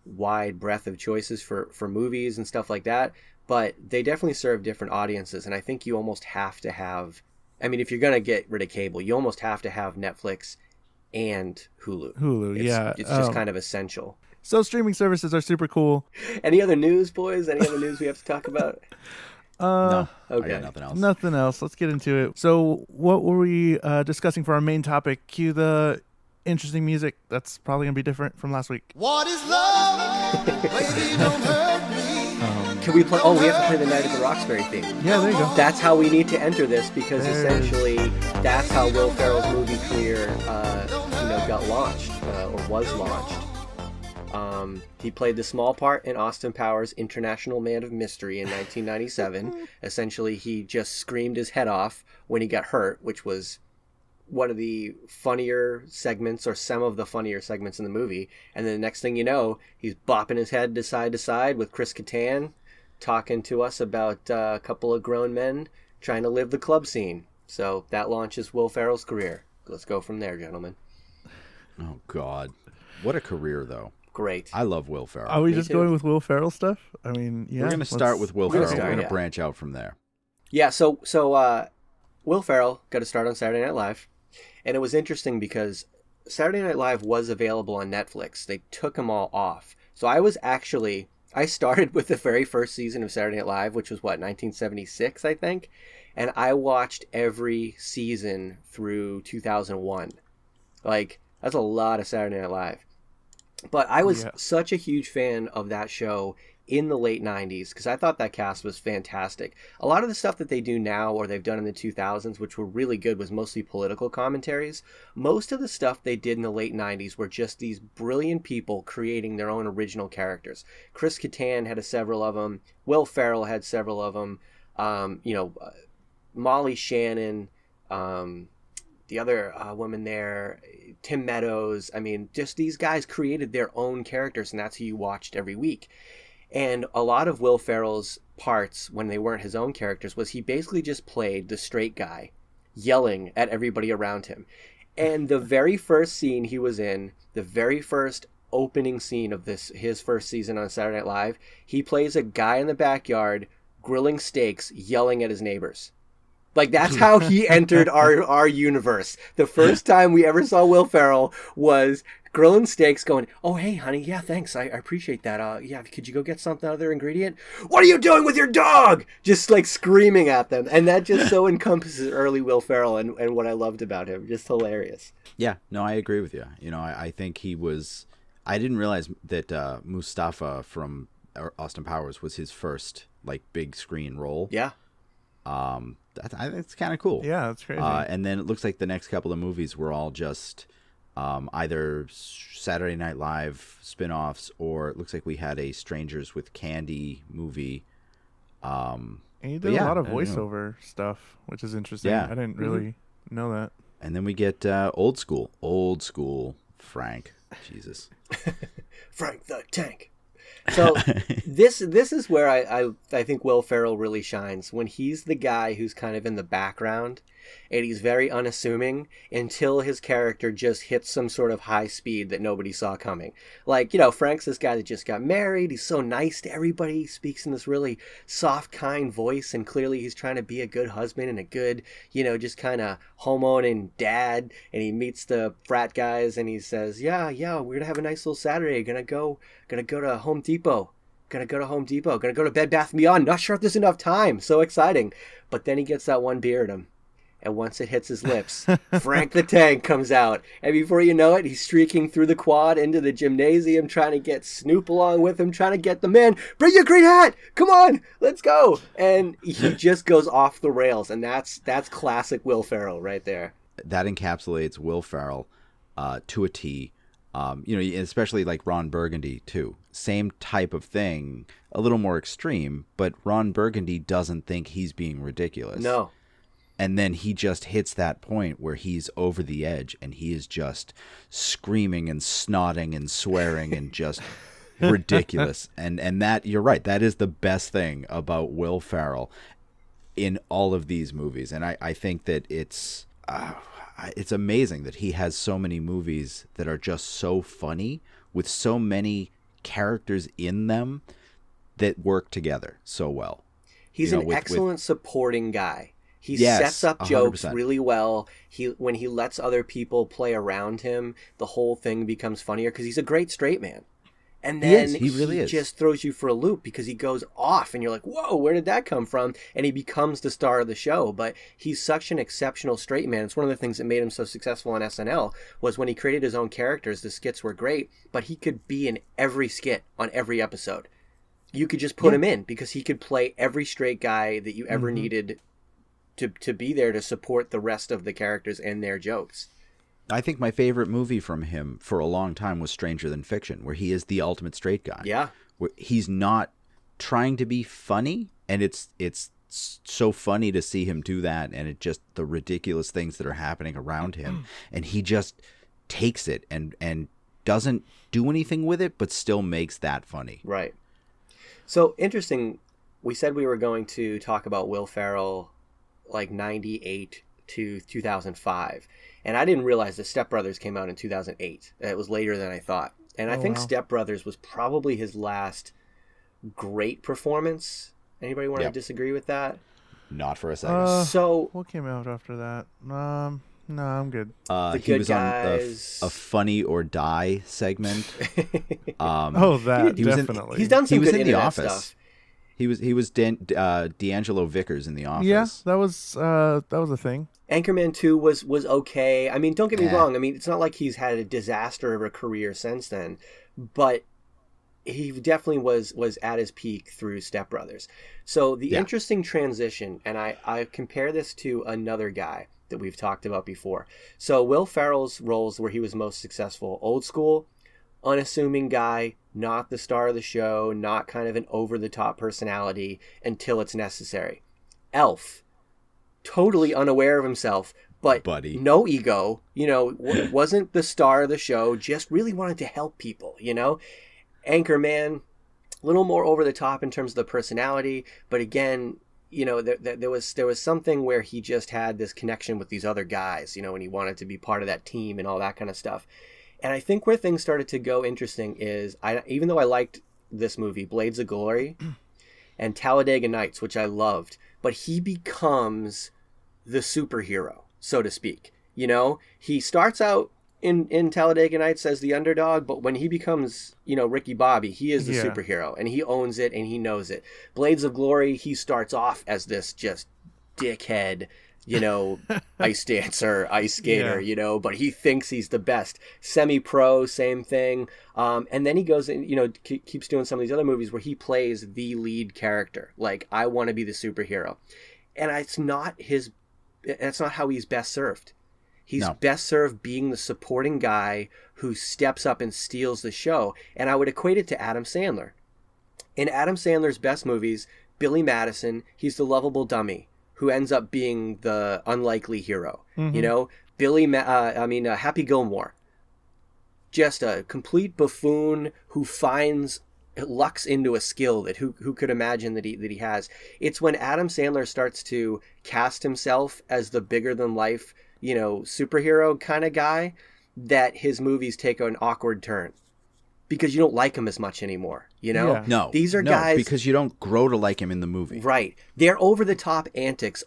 wide breadth of choices for movies and stuff like that, but they definitely serve different audiences, and I think you almost have to have, I mean, if you're going to get rid of cable, you almost have to have Netflix and Hulu. It's just kind of essential. So streaming services are super cool. Any other news, boys? Any other news we have to talk about? No, okay. I got nothing else. Nothing else. Let's get into it. So what were we discussing for our main topic? Cue the interesting music. That's probably going to be different from last week. What is love? Baby, don't hurt me. Can we play? Oh, we have to play the Night of the Roxbury theme. Yeah, there you go. That's how we need to enter this, because essentially that's how Will Ferrell's movie career, got launched or was launched. He played the small part in Austin Powers' International Man of Mystery in 1997. Essentially, he just screamed his head off when he got hurt, which was one of the funnier segments, or some of the funnier segments in the movie. And then the next thing you know, he's bopping his head to side with Chris Kattan, talking to us about a couple of grown men trying to live the club scene. So that launches Will Ferrell's career. Let's go from there, gentlemen. Oh, God. What a career, though. Great. I love Will Ferrell. Are we just going with Will Ferrell stuff? I mean, yeah. We're going to start with Will Ferrell. We're going to yeah. branch out from there. Yeah, so Will Ferrell got to start on Saturday Night Live. And it was interesting because Saturday Night Live was available on Netflix. They took them all off. So I started with the very first season of Saturday Night Live, which was 1976, I think. And I watched every season through 2001. Like, that's a lot of Saturday Night Live. But I was such a huge fan of that show in the late 90s, because I thought that cast was fantastic. A lot of the stuff that they do now, or they've done in the 2000s, which were really good, was mostly political commentaries. Most of the stuff they did in the late 90s were just these brilliant people creating their own original characters. Chris Kattan had several of them. Will Ferrell had several of them. Molly Shannon, the other woman there, Tim Meadows. I mean, just these guys created their own characters, and that's who you watched every week. And a lot of Will Ferrell's parts, when they weren't his own characters, was he basically just played the straight guy yelling at everybody around him. And the very first scene he was in, the very first opening scene of his first season on Saturday Night Live, he plays a guy in the backyard grilling steaks, yelling at his neighbors. Like, that's how he entered our universe. The first time we ever saw Will Ferrell was grilling steaks going, oh, hey, honey, yeah, thanks. I appreciate that. Yeah, could you go get something other ingredient? What are you doing with your dog? Just, like, screaming at them. And that just so encompasses early Will Ferrell and what I loved about him. Just hilarious. Yeah, no, I agree with you. You know, I think he was... I didn't realize that Mustafa from Austin Powers was his first, like, big screen role. Yeah. I think it's kind of cool. Yeah, that's crazy. And then it looks like the next couple of movies were all just either Saturday Night Live spin-offs, or it looks like we had a Strangers with Candy movie. And he did a lot of voiceover stuff, which is interesting. Yeah. I didn't really know that. And then we get old school Frank. Jesus. Frank the Tank. So this is where I think Will Ferrell really shines, when he's the guy who's kind of in the background and he's very unassuming until his character just hits some sort of high speed that nobody saw coming. Like, you know, Frank's this guy that just got married. He's so nice to everybody. He speaks in this really soft, kind voice, and clearly he's trying to be a good husband and a good, you know, just kind of homeowning dad. And he meets the frat guys and he says, yeah, we're gonna have a nice little Saturday. Gonna go to Home Depot. Gonna go to Bed Bath & Beyond. Not sure if there's enough time. So exciting. But then he gets that one beer in him. And once it hits his lips, Frank the Tank comes out. And before you know it, he's streaking through the quad into the gymnasium, trying to get Snoop along with him, trying to get the man, bring your green hat! Come on, let's go! And he just goes off the rails. And that's classic Will Ferrell right there. That encapsulates Will Ferrell to a T. You know, especially like Ron Burgundy, too. Same type of thing, a little more extreme, but Ron Burgundy doesn't think he's being ridiculous. No. And then he just hits that point where he's over the edge and he is just screaming and snotting and swearing and just ridiculous. And that, you're right, that is the best thing about Will Ferrell in all of these movies. And I think that it's amazing that he has so many movies that are just so funny with so many characters in them that work together so well. He's an excellent supporting guy. He sets up jokes 100%. really well. When he lets other people play around him, the whole thing becomes funnier because he's a great straight man. And then he really is. Just throws you for a loop because he goes off and you're like, whoa, where did that come from? And he becomes the star of the show. But he's such an exceptional straight man. It's one of the things that made him so successful on SNL was when he created his own characters, the skits were great, but he could be in every skit on every episode. You could just put him in because he could play every straight guy that you ever needed to be there to support the rest of the characters and their jokes. I think my favorite movie from him for a long time was Stranger Than Fiction, where he is the ultimate straight guy. Yeah. Where he's not trying to be funny, and it's so funny to see him do that, and it just the ridiculous things that are happening around him, and he just takes it and doesn't do anything with it, but still makes that funny. Right. So interesting. We said we were going to talk about Will Ferrell like 98 to 2005. And I didn't realize that Step Brothers came out in 2008. It was later than I thought. And I think Step Brothers was probably his last great performance. Anybody want to disagree with that? Not for a second. So what came out after that? No, I'm good. The he Good was Guys. on a Funny or Die segment. Definitely. He's done some he was good in The internet Office. stuff. He was D'Angelo Vickers in The Office. Yeah, that was a thing. Anchorman 2 was okay. I mean, don't get me wrong. I mean, it's not like he's had a disaster of a career since then, but he definitely was at his peak through Step Brothers. So the interesting transition, and I compare this to another guy that we've talked about before. So Will Ferrell's roles where he was most successful, Old School, unassuming guy, not the star of the show, not kind of an over-the-top personality until it's necessary. Elf, totally unaware of himself, but no ego, you know, wasn't the star of the show, just really wanted to help people, you know. Anchorman, a little more over the top in terms of the personality, but again, you know, there was something where he just had this connection with these other guys, you know, and he wanted to be part of that team and all that kind of stuff. And I think where things started to go interesting is, even though I liked this movie, Blades of Glory and Talladega Nights, which I loved, but he becomes the superhero, so to speak. You know, he starts out in Talladega Nights as the underdog, but when he becomes, you know, Ricky Bobby, he is the superhero, and he owns it and he knows it. Blades of Glory, he starts off as this just dickhead, you know, ice dancer, ice skater, you know, but he thinks he's the best. Semi-pro, same thing. And then he goes and, you know, keeps doing some of these other movies where he plays the lead character. Like, I want to be the superhero. And that's not how he's best served. He's best served being the supporting guy who steps up and steals the show. And I would equate it to Adam Sandler. In Adam Sandler's best movies, Billy Madison, he's the lovable dummy who ends up being the unlikely hero. You know, Happy Gilmore, just a complete buffoon who lucks into a skill that who could imagine that he has. It's when Adam Sandler starts to cast himself as the bigger than life, you know, superhero kind of guy, that his movies take an awkward turn because you don't like him as much anymore. You know, no, these are guys because you don't grow to like him in the movie. Right. Their over the top antics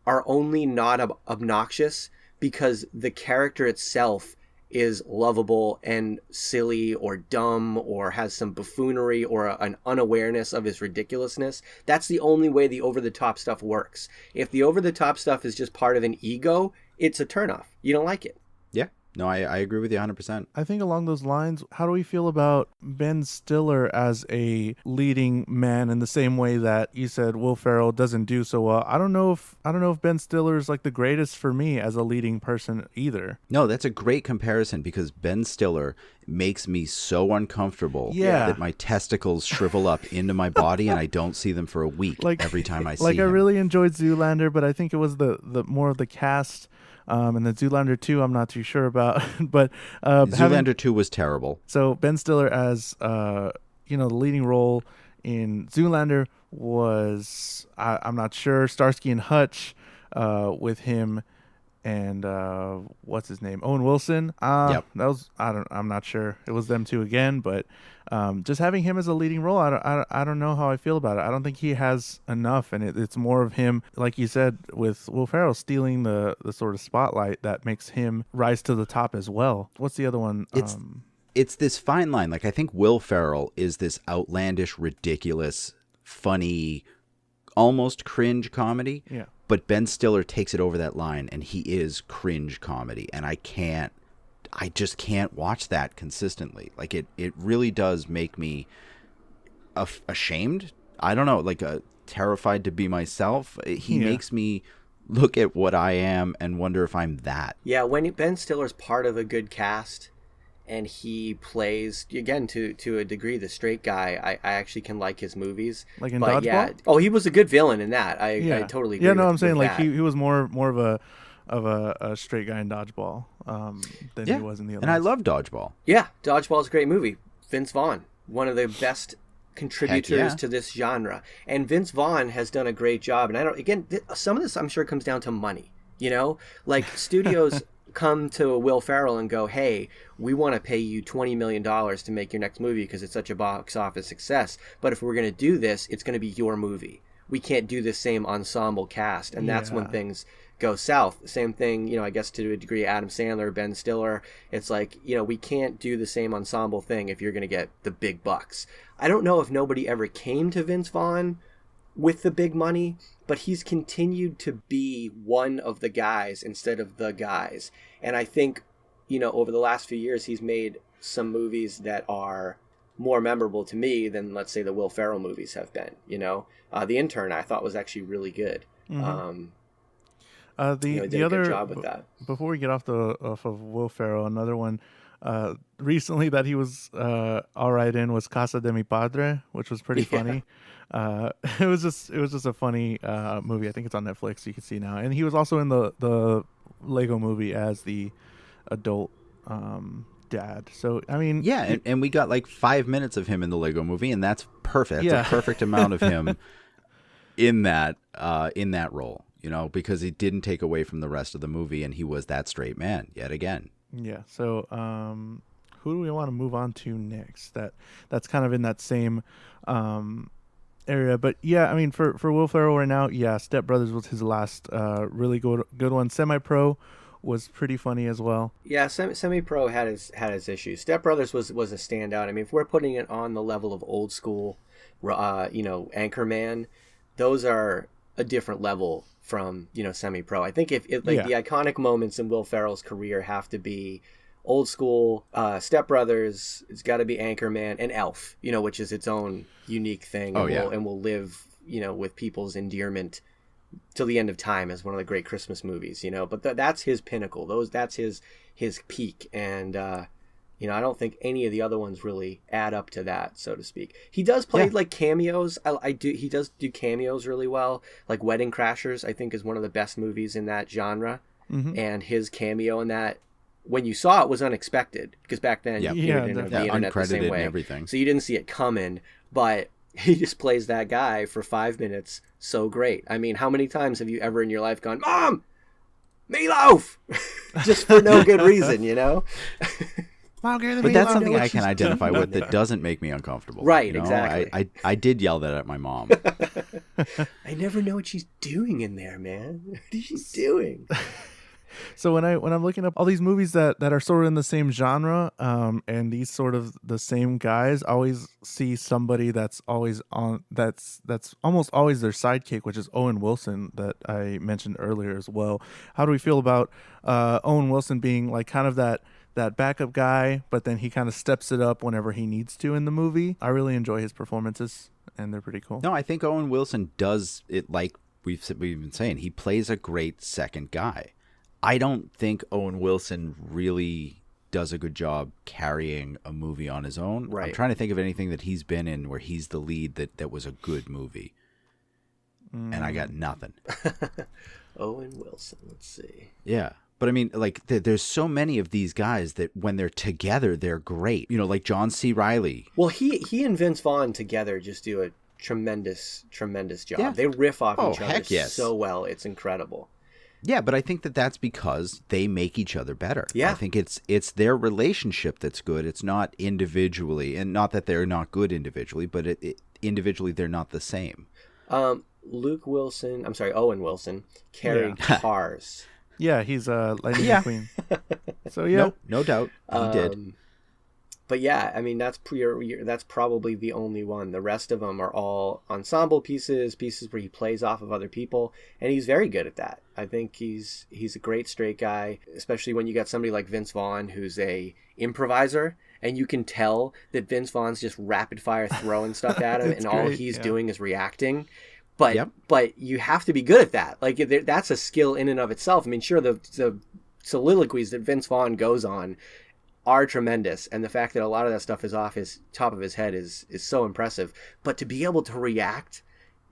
are only not obnoxious because the character itself is lovable and silly or dumb or has some buffoonery or an unawareness of his ridiculousness. That's the only way the over-the-top stuff works. If the over-the-top stuff is just part of an ego, it's a turnoff. You don't like it. Yeah. No, I agree with you 100%. I think along those lines, how do we feel about Ben Stiller as a leading man in the same way that you said Will Ferrell doesn't do so well? I don't know if Ben Stiller is like the greatest for me as a leading person either. No, that's a great comparison because Ben Stiller makes me so uncomfortable that my testicles shrivel up into my body and I don't see them for a week every time I see him. I really enjoyed Zoolander, but I think it was the more of the cast. And then Zoolander 2, I'm not too sure about. But Zoolander 2 was terrible. So Ben Stiller as, the leading role in Zoolander was, I'm not sure, Starsky and Hutch with him and what's his name? Owen Wilson. Yep. That was, I'm not sure. It was them two again, but just having him as a leading role, I don't know how I feel about it. I don't think he has enough, and it's more of him, like you said, with Will Ferrell stealing the sort of spotlight that makes him rise to the top as well. What's the other one? It's this fine line. Like, I think Will Ferrell is this outlandish, ridiculous, funny, almost cringe comedy. Yeah. But Ben Stiller takes it over that line, and he is cringe comedy, and I just can't watch that consistently. Like, it really does make me ashamed. I don't know, like terrified to be myself. He makes me look at what I am and wonder if I'm that. Yeah, when Ben Stiller's part of a good cast and he plays, again, to a degree, the straight guy, I actually can like his movies. Like in Dodgeball? Yeah. Oh, he was a good villain in that. I totally agree. Yeah, no, with, I'm saying with like that. he was more of a straight guy in Dodgeball than he was in the other And I ones. love Dodgeball. Yeah, Dodgeball's a great movie. Vince Vaughn, one of the best contributors to this genre. And Vince Vaughn has done a great job. And some of this I'm sure comes down to money. You know, like studios come to Will Ferrell and go, hey, we want to pay you $20 million to make your next movie because it's such a box office success. But if we're going to do this, it's going to be your movie. We can't do the same ensemble cast. And that's when things go south. Same thing, I guess to a degree, Adam Sandler, Ben Stiller. It's like, we can't do the same ensemble thing if you're going to get the big bucks. I don't know if nobody ever came to Vince Vaughn with the big money, but he's continued to be one of the guys instead of the guys. And I think, over the last few years, he's made some movies that are more memorable to me than, let's say, the Will Ferrell movies have been. The Intern I thought was actually really good. Mm-hmm. Did the a other good job with that. Before we get off of Will Ferrell, another one recently that he was all right in was Casa de Mi Padre, which was pretty funny. It was just a funny movie. I think it's on Netflix. You can see now, and he was also in the Lego movie as the adult dad. So I mean, and we got like 5 minutes of him in the Lego movie, and that's perfect. That's a perfect amount of him in that role. Because he didn't take away from the rest of the movie, and he was that straight man yet again. Yeah. So, who do we want to move on to next? That's kind of in that same area. But yeah, I mean, for Will Ferrell right now, yeah, Step Brothers was his last really good one. Semi-Pro was pretty funny as well. Yeah, Semi-Pro had his issues. Step Brothers was a standout. I mean, if we're putting it on the level of old school, Anchorman, those are a different level from Semi-Pro. I think if the iconic moments in Will Ferrell's career have to be old school, Step Brothers, it's got to be Anchorman and Elf, which is its own unique thing, and will live, with people's endearment till the end of time as one of the great Christmas movies, But that's his pinnacle. That's his peak, and I don't think any of the other ones really add up to that, so to speak. He does play like cameos. He does do cameos really well. Like Wedding Crashers, I think, is one of the best movies in that genre, and his cameo in that, when you saw it, was unexpected, because back then you didn't have the internet the same way, and everything. So you didn't see it coming. But he just plays that guy for 5 minutes so great. I mean, how many times have you ever in your life gone, "Mom, meatloaf," just for no good reason, But that's something I can identify with that doesn't make me uncomfortable. Right, exactly. I did yell that at my mom. I never know what she's doing in there, man. What is she doing? So when I'm looking up all these movies that are sort of in the same genre, and these sort of the same guys, I always see somebody that's always on, that's almost always their sidekick, which is Owen Wilson, that I mentioned earlier as well. How do we feel about Owen Wilson being like kind of that backup guy, but then he kind of steps it up whenever he needs to in the movie? I really enjoy his performances, and they're pretty cool. No, I think Owen Wilson does it like we've been saying. He plays a great second guy. I don't think Owen Wilson really does a good job carrying a movie on his own. Right. I'm trying to think of anything that he's been in where he's the lead that was a good movie. And I got nothing. Owen Wilson, let's see. Yeah. But I mean, like, there's so many of these guys that when they're together, they're great. Like John C. Reilly. Well, he and Vince Vaughn together just do a tremendous job. Yeah. They riff off each other yes. so well. It's incredible. Yeah, but I think that's because they make each other better. Yeah. I think it's their relationship that's good. It's not individually, and not that they're not good individually, but individually they're not the same. Owen Wilson carried Cars. Yeah, he's Lightning McQueen. So yeah, no doubt he did. But yeah, I mean, that's probably the only one. The rest of them are all ensemble pieces where he plays off of other people, and he's very good at that. I think he's a great straight guy, especially when you got somebody like Vince Vaughn, who's a improviser, and you can tell that Vince Vaughn's just rapid fire throwing stuff at him, and all he's doing is reacting. But you have to be good at that. Like, that's a skill in and of itself. I mean, sure, the soliloquies that Vince Vaughn goes on are tremendous, and the fact that a lot of that stuff is off his top of his head is so impressive. But to be able to react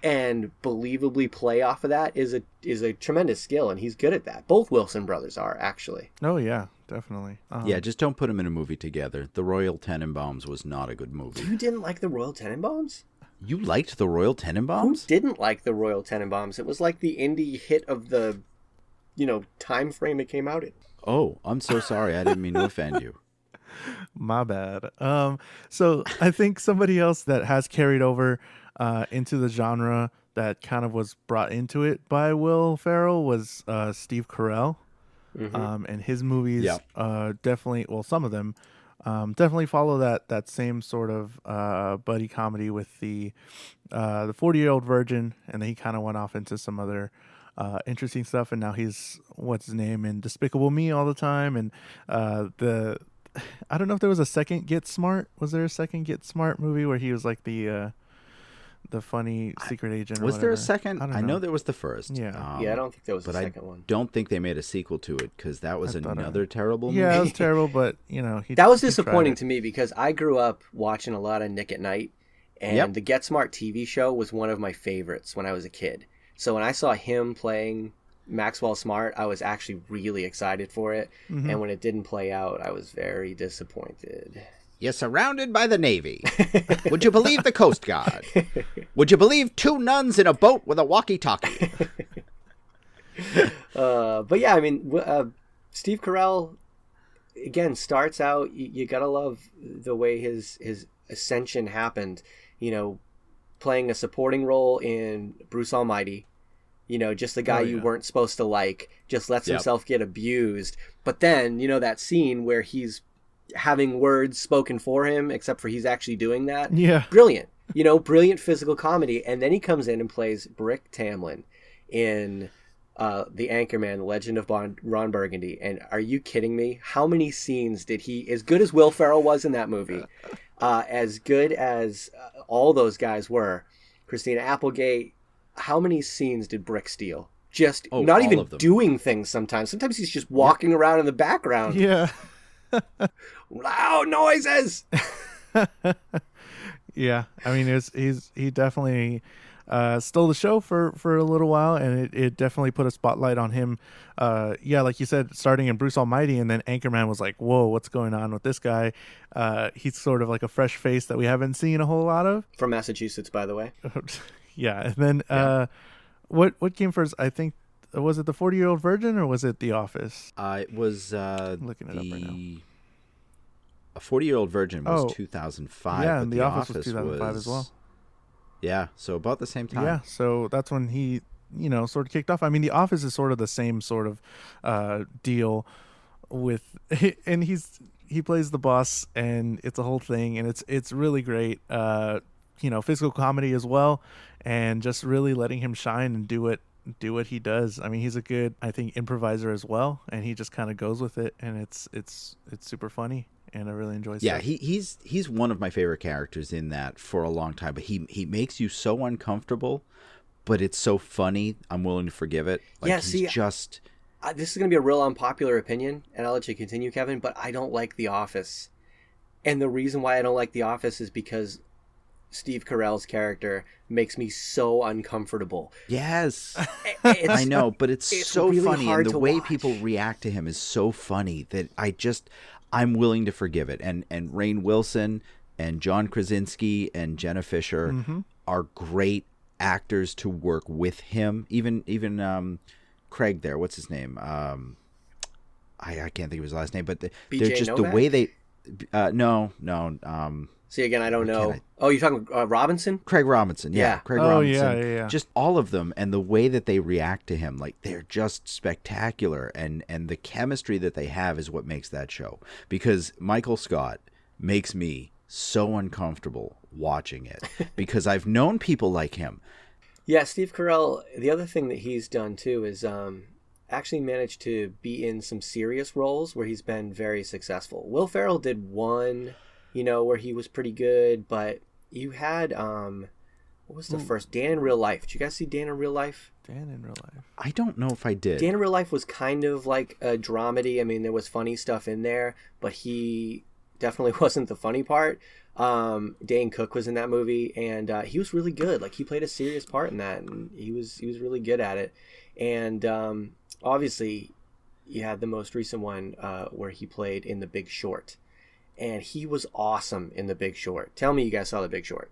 and believably play off of that is a tremendous skill, and he's good at that. Both Wilson brothers are, actually. Oh yeah, definitely. Yeah, just don't put them in a movie together. The Royal Tenenbaums was not a good movie. You didn't like the Royal Tenenbaums? You liked the Royal Tenenbaums? Who didn't like the Royal Tenenbaums? It was like the indie hit of the, time frame it came out in. Oh, I'm so sorry. I didn't mean to offend you. My bad. So I think somebody else that has carried over into the genre that kind of was brought into it by Will Ferrell was Steve Carell. Mm-hmm. And his movies definitely, well, some of them definitely follow that same sort of buddy comedy with the 40-Year-Old Virgin, and then he kind of went off into some other interesting stuff, and now he's what's his name in Despicable Me all the time, and I don't know if there was a second Get Smart. Was there a second Get Smart movie where he was like the funny secret agent? Was there a second? I know there was the first. Yeah, I don't think there was a second one. Don't think they made a sequel to it because that was another terrible movie. Yeah, it was terrible, but that was disappointing to me because I grew up watching a lot of Nick at Night, and the Get Smart TV show was one of my favorites when I was a kid. So when I saw him playing Maxwell Smart, I was actually really excited for it. Mm-hmm. And when it didn't play out, I was very disappointed. You're surrounded by the Navy. Would you believe the Coast Guard? Would you believe 2 nuns in a boat with a walkie-talkie? But yeah, I mean, Steve Carell, again, starts out, you gotta love the way his ascension happened. playing a supporting role in Bruce Almighty. You know, just the guy you weren't supposed to like, just lets himself get abused. But then, you know, that scene where he's having words spoken for him, except for he's actually doing that. Yeah. Brilliant. You know, brilliant physical comedy. And then he comes in and plays Brick Tamlin in The Anchorman, The Legend of Ron Burgundy. And are you kidding me? How many scenes did he, as good as Will Ferrell was in that movie, as good as all those guys were, Christina Applegate, how many scenes did Brick steal? Just not even doing things sometimes. Sometimes he's just walking around in the background. Yeah. Loud noises. Yeah. I mean, he definitely stole the show for a little while, and it definitely put a spotlight on him. Yeah, like you said, starting in Bruce Almighty, and then Anchorman was like, whoa, what's going on with this guy? He's sort of like a fresh face that we haven't seen a whole lot of. From Massachusetts, by the way. Yeah, and then what came first? I think, was it The 40-Year-Old Virgin or was it The Office? It was looking it up right now. A 40-Year-Old Virgin was 2005. Yeah, but and The Office was 2005 as well. Yeah, so about the same time. Yeah, so that's when he, you know, sort of kicked off. I mean, The Office is sort of the same sort of deal with, and he plays the boss, and it's a whole thing, and it's really great. You know, physical comedy as well, and just really letting him shine and do what he does. I mean, he's a good, I think, improviser as well, and he just kind of goes with it, and it's super funny, and I really enjoy. Yeah, he's one of my favorite characters in that for a long time. But he makes you so uncomfortable, but it's so funny. I'm willing to forgive it. Like, yeah, see, just this is gonna be a real unpopular opinion, and I'll let you continue, Kevin. But I don't like The Office, and the reason why I don't like The Office is because Steve Carell's character makes me so uncomfortable. Yes. I know, but it's so really funny, hard and the to way watch. people react to him is so funny that I'm willing to forgive it. And Rainn Wilson and John Krasinski and Jenna Fisher are great actors to work with him. Even Craig there, what's his name? I can't think of his last name, but they're just Novak? the way they no. See, again, I don't know. Oh, you're talking Robinson? Craig Robinson, yeah. Craig Oh, Robinson. yeah. Just all of them, and the way that they react to him, like, they're just spectacular. And the chemistry that they have is what makes that show. Because Michael Scott makes me so uncomfortable watching it. Because I've known people like him. Yeah, Steve Carell, the other thing that he's done, too, is actually managed to be in some serious roles where he's been very successful. Will Ferrell did one, you know, where he was pretty good, but you had, what was the first? Dan in Real Life. Did you guys see Dan in Real Life? Dan in Real Life. I don't know if I did. Dan in Real Life was kind of like a dramedy. I mean, there was funny stuff in there, but he definitely wasn't the funny part. Dane Cook was in that movie, and he was really good. Like, he played a serious part in that, and he was really good at it. And obviously, you had the most recent one where he played in The Big Short. And he was awesome in The Big Short. Tell me you guys saw The Big Short.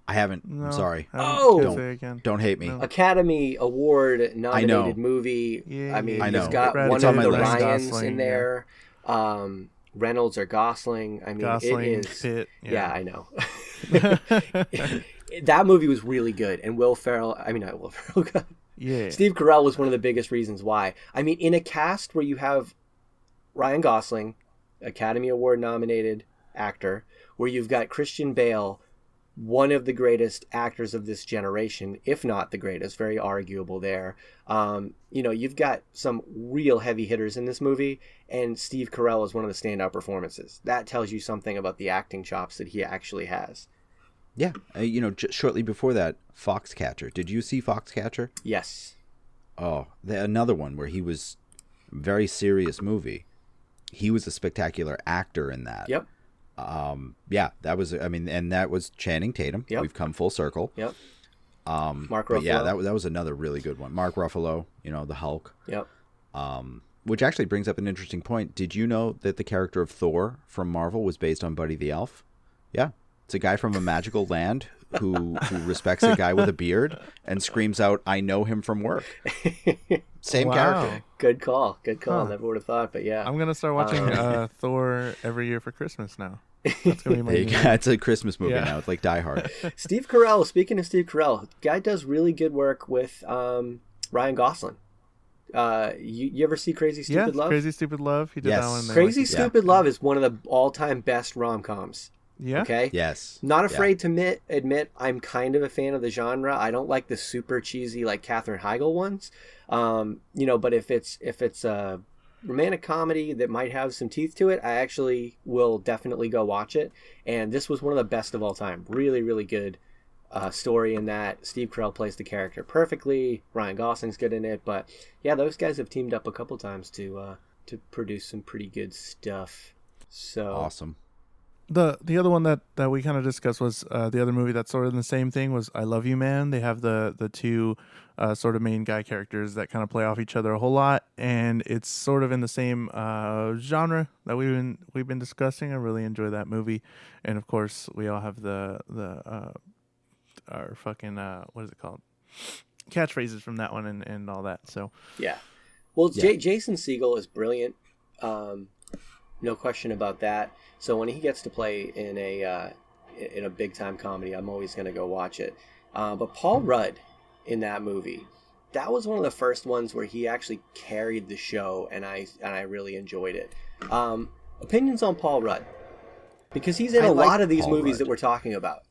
I haven't. No, I'm sorry. Don't hate me. No. Academy Award nominated movie. Yeah, I mean, I know. he's got Brad one Pitt, of the Ryan Ryans Gosling, in there. Reynolds or Gosling. I mean, Gosling, it is. Pitt, yeah, I know. That movie was really good. And Will Ferrell, I mean, not Will Ferrell. Yeah. Steve Carell was one of the biggest reasons why. I mean, in a cast where you have Ryan Gosling, Academy Award nominated actor, where you've got Christian Bale, one of the greatest actors of this generation, if not the greatest, very arguable there. You know, you've got some real heavy hitters in this movie, and Steve Carell is one of the standout performances. That tells you something about the acting chops that he actually has. Yeah. You know, shortly before that, Foxcatcher. Did you see Foxcatcher? Yes. Oh, another one where he was a very serious movie. He was a spectacular actor in that. Yep. Yeah, that was, I mean, and that was Channing Tatum. Yep. We've come full circle. Yep. Mark But Ruffalo. yeah, that was another really good one. Mark Ruffalo, you know, the Hulk. Yep. Which actually brings up an interesting point. Did you know that the character of Thor from Marvel was based on Buddy the Elf? Yeah. It's a guy from a magical land who respects a guy with a beard and screams out, "I know him from work." Same character. Good call. Good call. Huh. Never would have thought, but yeah. I'm gonna start watching Thor every year for Christmas now. That's gonna be my. It's a Christmas movie now. It's like Die Hard. Steve Carell. Speaking of Steve Carell, guy does really good work with Ryan Gosling. You ever see Crazy Stupid Love? Crazy Stupid Love. He did that one. Crazy Stupid Love is one of the all-time best rom-coms. Yeah. Okay. Yes. Not afraid to admit I'm kind of a fan of the genre. I don't like the super cheesy like Katherine Heigl ones. But if it's a romantic comedy that might have some teeth to it, I actually will definitely go watch it. And this was one of the best of all time. Really, really good story in that. Steve Carell plays the character perfectly. Ryan Gosling's good in it. But yeah, those guys have teamed up a couple times to produce some pretty good stuff. So awesome. The other one that we kind of discussed was the other movie that's sort of the same thing was I Love You Man. They have the two sort of main guy characters that kind of play off each other a whole lot, and it's sort of in the same genre that we've been discussing. I really enjoy that movie, and of course we all have our fucking what is it called, catchphrases from that one and all that. So yeah, well, Jason Segel is brilliant. No question about that. So when he gets to play in a big time comedy, I'm always going to go watch it. But Paul Rudd in that movie, that was one of the first ones where he actually carried the show, and I really enjoyed it. Opinions on Paul Rudd, because he's in a lot of these movies that we're talking about,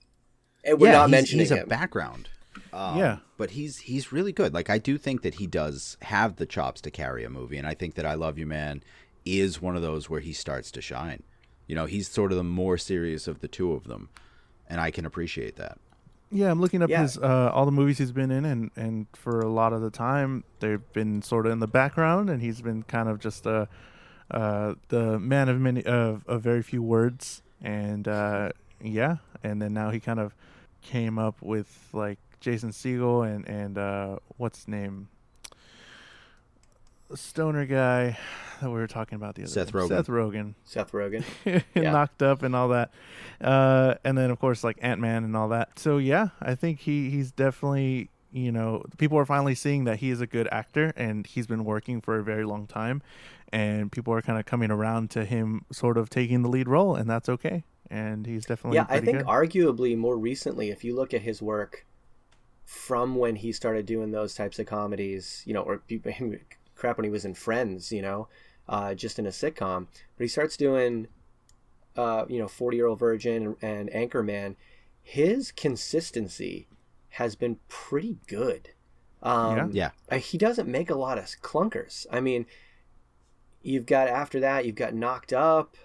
and we're not mentioning him. He's a background. Yeah, but he's really good. Like, I do think that he does have the chops to carry a movie, and I think that I Love You Man is one of those where he starts to shine. You know, he's sort of the more serious of the two of them, and I can appreciate that. Yeah, I'm looking up his all the movies he's been in, and for a lot of the time they've been sort of in the background, and he's been kind of just the man of very few words, and and then now he kind of came up with like Jason Segel and what's his name, stoner guy that we were talking about the other day. Seth Rogen. Knocked Up and all that, and then of course like Ant-Man and all that. So yeah, I think he's definitely, people are finally seeing that he is a good actor, and he's been working for a very long time, and people are kind of coming around to him sort of taking the lead role, and that's okay. And he's definitely I think good. Arguably more recently, if you look at his work from when he started doing those types of comedies, or crap when he was in Friends, just in a sitcom, but he starts doing 40-Year-Old Virgin and Anchorman. His consistency has been pretty good. He doesn't make a lot of clunkers. I mean, you've got Knocked Up.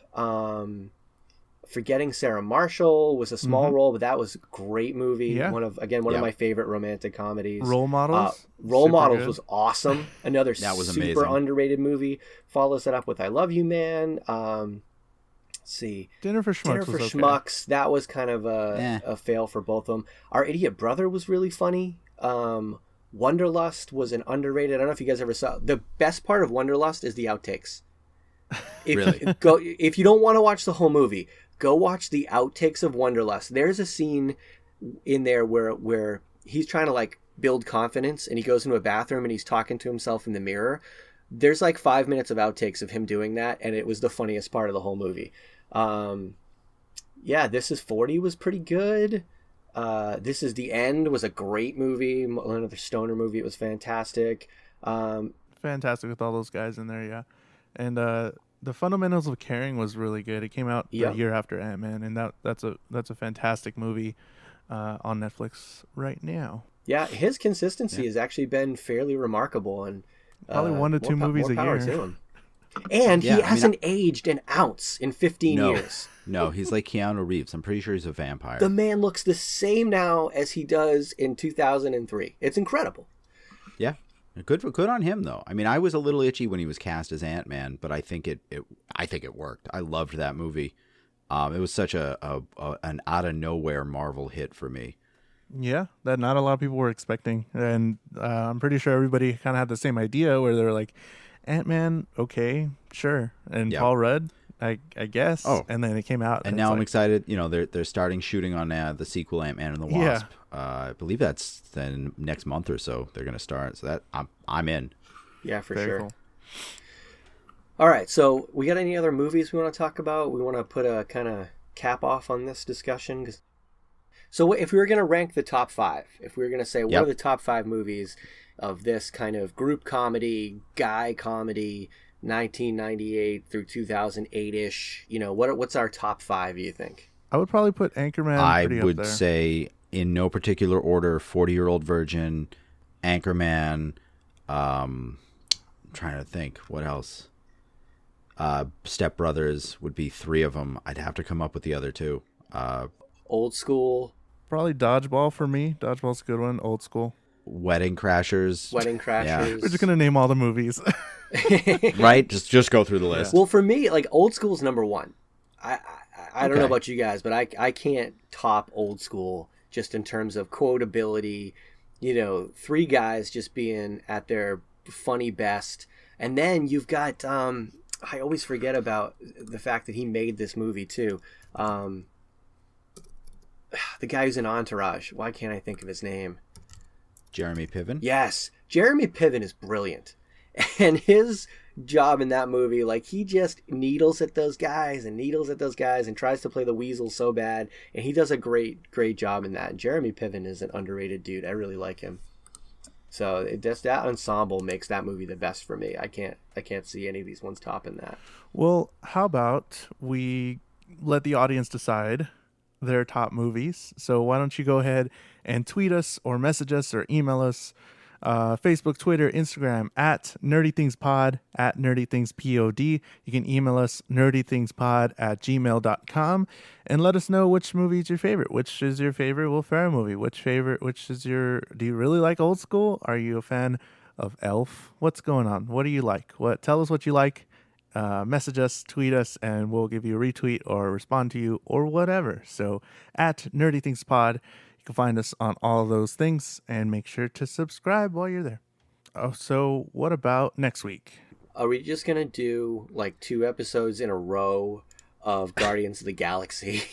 Forgetting Sarah Marshall was a small role, but that was a great movie. Yeah. One of my favorite romantic comedies. Role Models. Role Models good. Was awesome. Another that was super amazing. Underrated movie. Follows it up with I Love You Man. Let's see. Dinner for Schmucks. Okay. That was kind of a fail for both of them. Our Idiot Brother was really funny. Wanderlust was an underrated. I don't know if you guys ever saw. The best part of Wanderlust is the outtakes. If you don't want to watch the whole movie, go watch the outtakes of Wanderlust. There's a scene in there where he's trying to like build confidence, and he goes into a bathroom and he's talking to himself in the mirror. There's like 5 minutes of outtakes of him doing that, and it was the funniest part of the whole movie. This is 40 was pretty good. This is the End was a great movie. Another stoner movie. It was fantastic. Fantastic with all those guys in there, yeah. And The Fundamentals of Caring was really good. It came out the year after Ant-Man, and that's a fantastic movie on Netflix right now. Yeah, his consistency has actually been fairly remarkable, and probably 1 to 2 movies a year. And he hasn't aged an ounce in 15 years. No, he's like Keanu Reeves. I'm pretty sure he's a vampire. The man looks the same now as he does in 2003. It's incredible. Yeah. Good on him, though. I mean, I was a little itchy when he was cast as Ant-Man, but I think it worked. I loved that movie. It was such an out of nowhere Marvel hit for me. Yeah, that not a lot of people were expecting, and I'm pretty sure everybody kind of had the same idea where they're like, Ant-Man, okay, sure, and Paul Rudd, I guess. Oh, and then it came out, and now I'm excited. They're starting shooting on the sequel Ant-Man and the Wasp. I believe that's the next month or so they're going to start. So that I'm in. Yeah, for Very sure. Cool. All right, so we got any other movies we want to talk about? We want to put a kind of cap off on this discussion? So if we were going to rank the top 5, if we were going to say what are the top 5 movies of this kind of group comedy, guy comedy, 1998 through 2008-ish, what's our top 5, you think? I would probably put Anchorman pretty I up would there. say, in no particular order, 40-Year-Old Virgin, Anchorman, I'm trying to think, what else? Step Brothers would be 3 of them. I'd have to come up with the other 2. Old School. Probably Dodgeball for me. Dodgeball's a good one. Old School. Wedding Crashers. Wedding Crashers. We're just going to name all the movies. Right? Just go through the list. Well, for me, like, Old School's number 1. I don't know about you guys, but I can't top Old School just in terms of quotability. 3 guys just being at their funny best. And then you've got, I always forget about the fact that he made this movie too. The guy who's in Entourage. Why can't I think of his name? Jeremy Piven? Yes. Jeremy Piven is brilliant. And his job in that movie, like, he just needles at those guys and tries to play the weasel so bad. And he does a great job in that. And Jeremy Piven is an underrated dude. I really like him. So that ensemble makes that movie the best for me. I can't see any of these ones topping that. Well, how about we let the audience decide their top movies? So why don't you go ahead and tweet us or message us or email us, Facebook, Twitter, Instagram, at nerdythingspod, at nerdythingspod. You can email us nerdythingspod@gmail.com and let us know which movie is your favorite. Which is your favorite Will Ferrell movie? Do you really like Old School? Are you a fan of Elf? What's going on? What do you like? Tell us what you like. Message us, tweet us, and we'll give you a retweet or respond to you or whatever. So at nerdythingspod, you can find us on all of those things, and make sure to subscribe while you're there. Oh, so what about next week? Are we just going to do like 2 episodes in a row of Guardians of the Galaxy?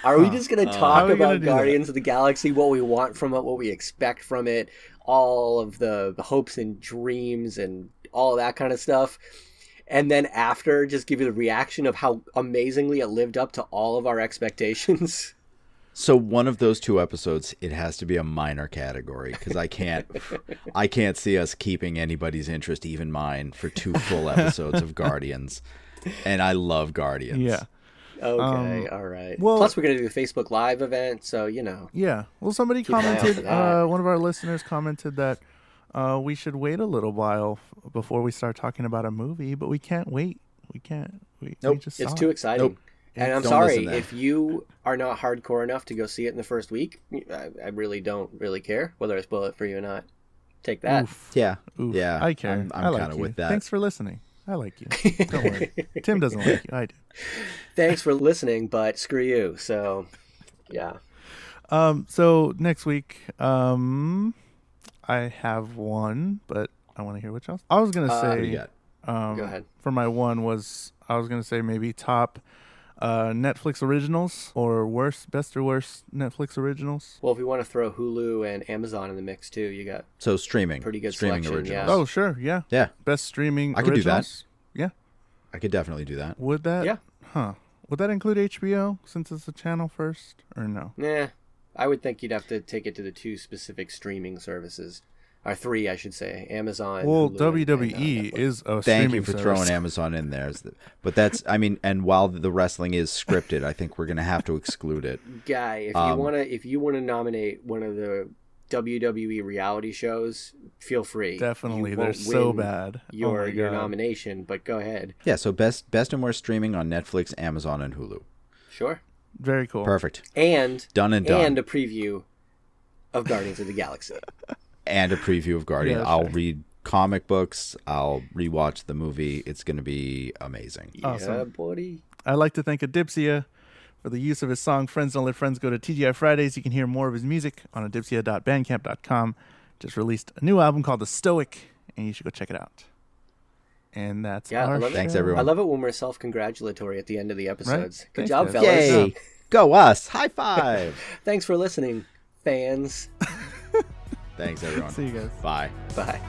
Are we just going to talk about Guardians of the Galaxy, what we want from it, what we expect from it, all of the hopes and dreams and all that kind of stuff? And then after, just give you the reaction of how amazingly it lived up to all of our expectations? So one of those 2 episodes, it has to be a minor category, because I can't see us keeping anybody's interest, even mine, for 2 full episodes of Guardians. And I love Guardians. Yeah. Okay, all right. Well, plus, we're going to do the Facebook Live event, so, Yeah. Well, somebody commented, one of our listeners commented that we should wait a little while before we start talking about a movie, but we can't wait. We can't. Nope. We just it's saw too it. exciting. Nope. And I'm Don't sorry, listen then. if you are not hardcore enough to go see it in the first week, I really don't really care whether I spoil it for you or not. Take that. Oof. Yeah. Oof. Yeah. I care. I'm I like kind of you. with that. Thanks for listening. I like you. Don't worry. Tim doesn't like you. I do. Thanks for listening, but screw you. So, yeah. So next week, I have one, but I want to hear which else. I was gonna What do say, you got? Go ahead. for my one I was gonna say maybe top Netflix originals or best or worst Netflix originals. Well, if we want to throw Hulu and Amazon in the mix too, you got So streaming. pretty good streaming selection, originals. yeah. Oh, sure, yeah. Yeah. Best streaming I could do that. originals. Yeah. I could definitely do that. Would that? Yeah. Huh. Would that include HBO since it's a channel first, or no? Nah, I would think you'd have to take it to the 2 specific streaming services. Or 3, I should say. Amazon. Well, Hulu, WWE and, is a Thank streaming you for service. throwing Amazon in there. But that's, and while the wrestling is scripted, I think we're going to have to exclude it. Guy, if you wanna nominate one of the WWE reality shows, feel free. Definitely, You they're won't so win bad. Your God. nomination, but go ahead. Yeah, so best and worst streaming on Netflix, Amazon, and Hulu. Sure. Very cool. Perfect. And Done and done. And a preview of Guardians of the Galaxy. And a preview of Guardian. Yeah, I'll sure. read comic books. I'll rewatch the movie. It's going to be amazing. Awesome. Yeah, buddy. I'd like to thank Adipsia for the use of his song Friends Don't Let Friends Go to TGI Fridays. You can hear more of his music on adipsia.bandcamp.com. Just released a new album called The Stoic, and you should go check it out. And that's Yeah, our I love it. Thanks, show. everyone. I love it when we're self-congratulatory at the end of the episodes. Good Thanks, job, guys. fellas. Yay! Go us! High five! Thanks for listening, fans. Thanks, everyone. See you guys. Bye. Bye.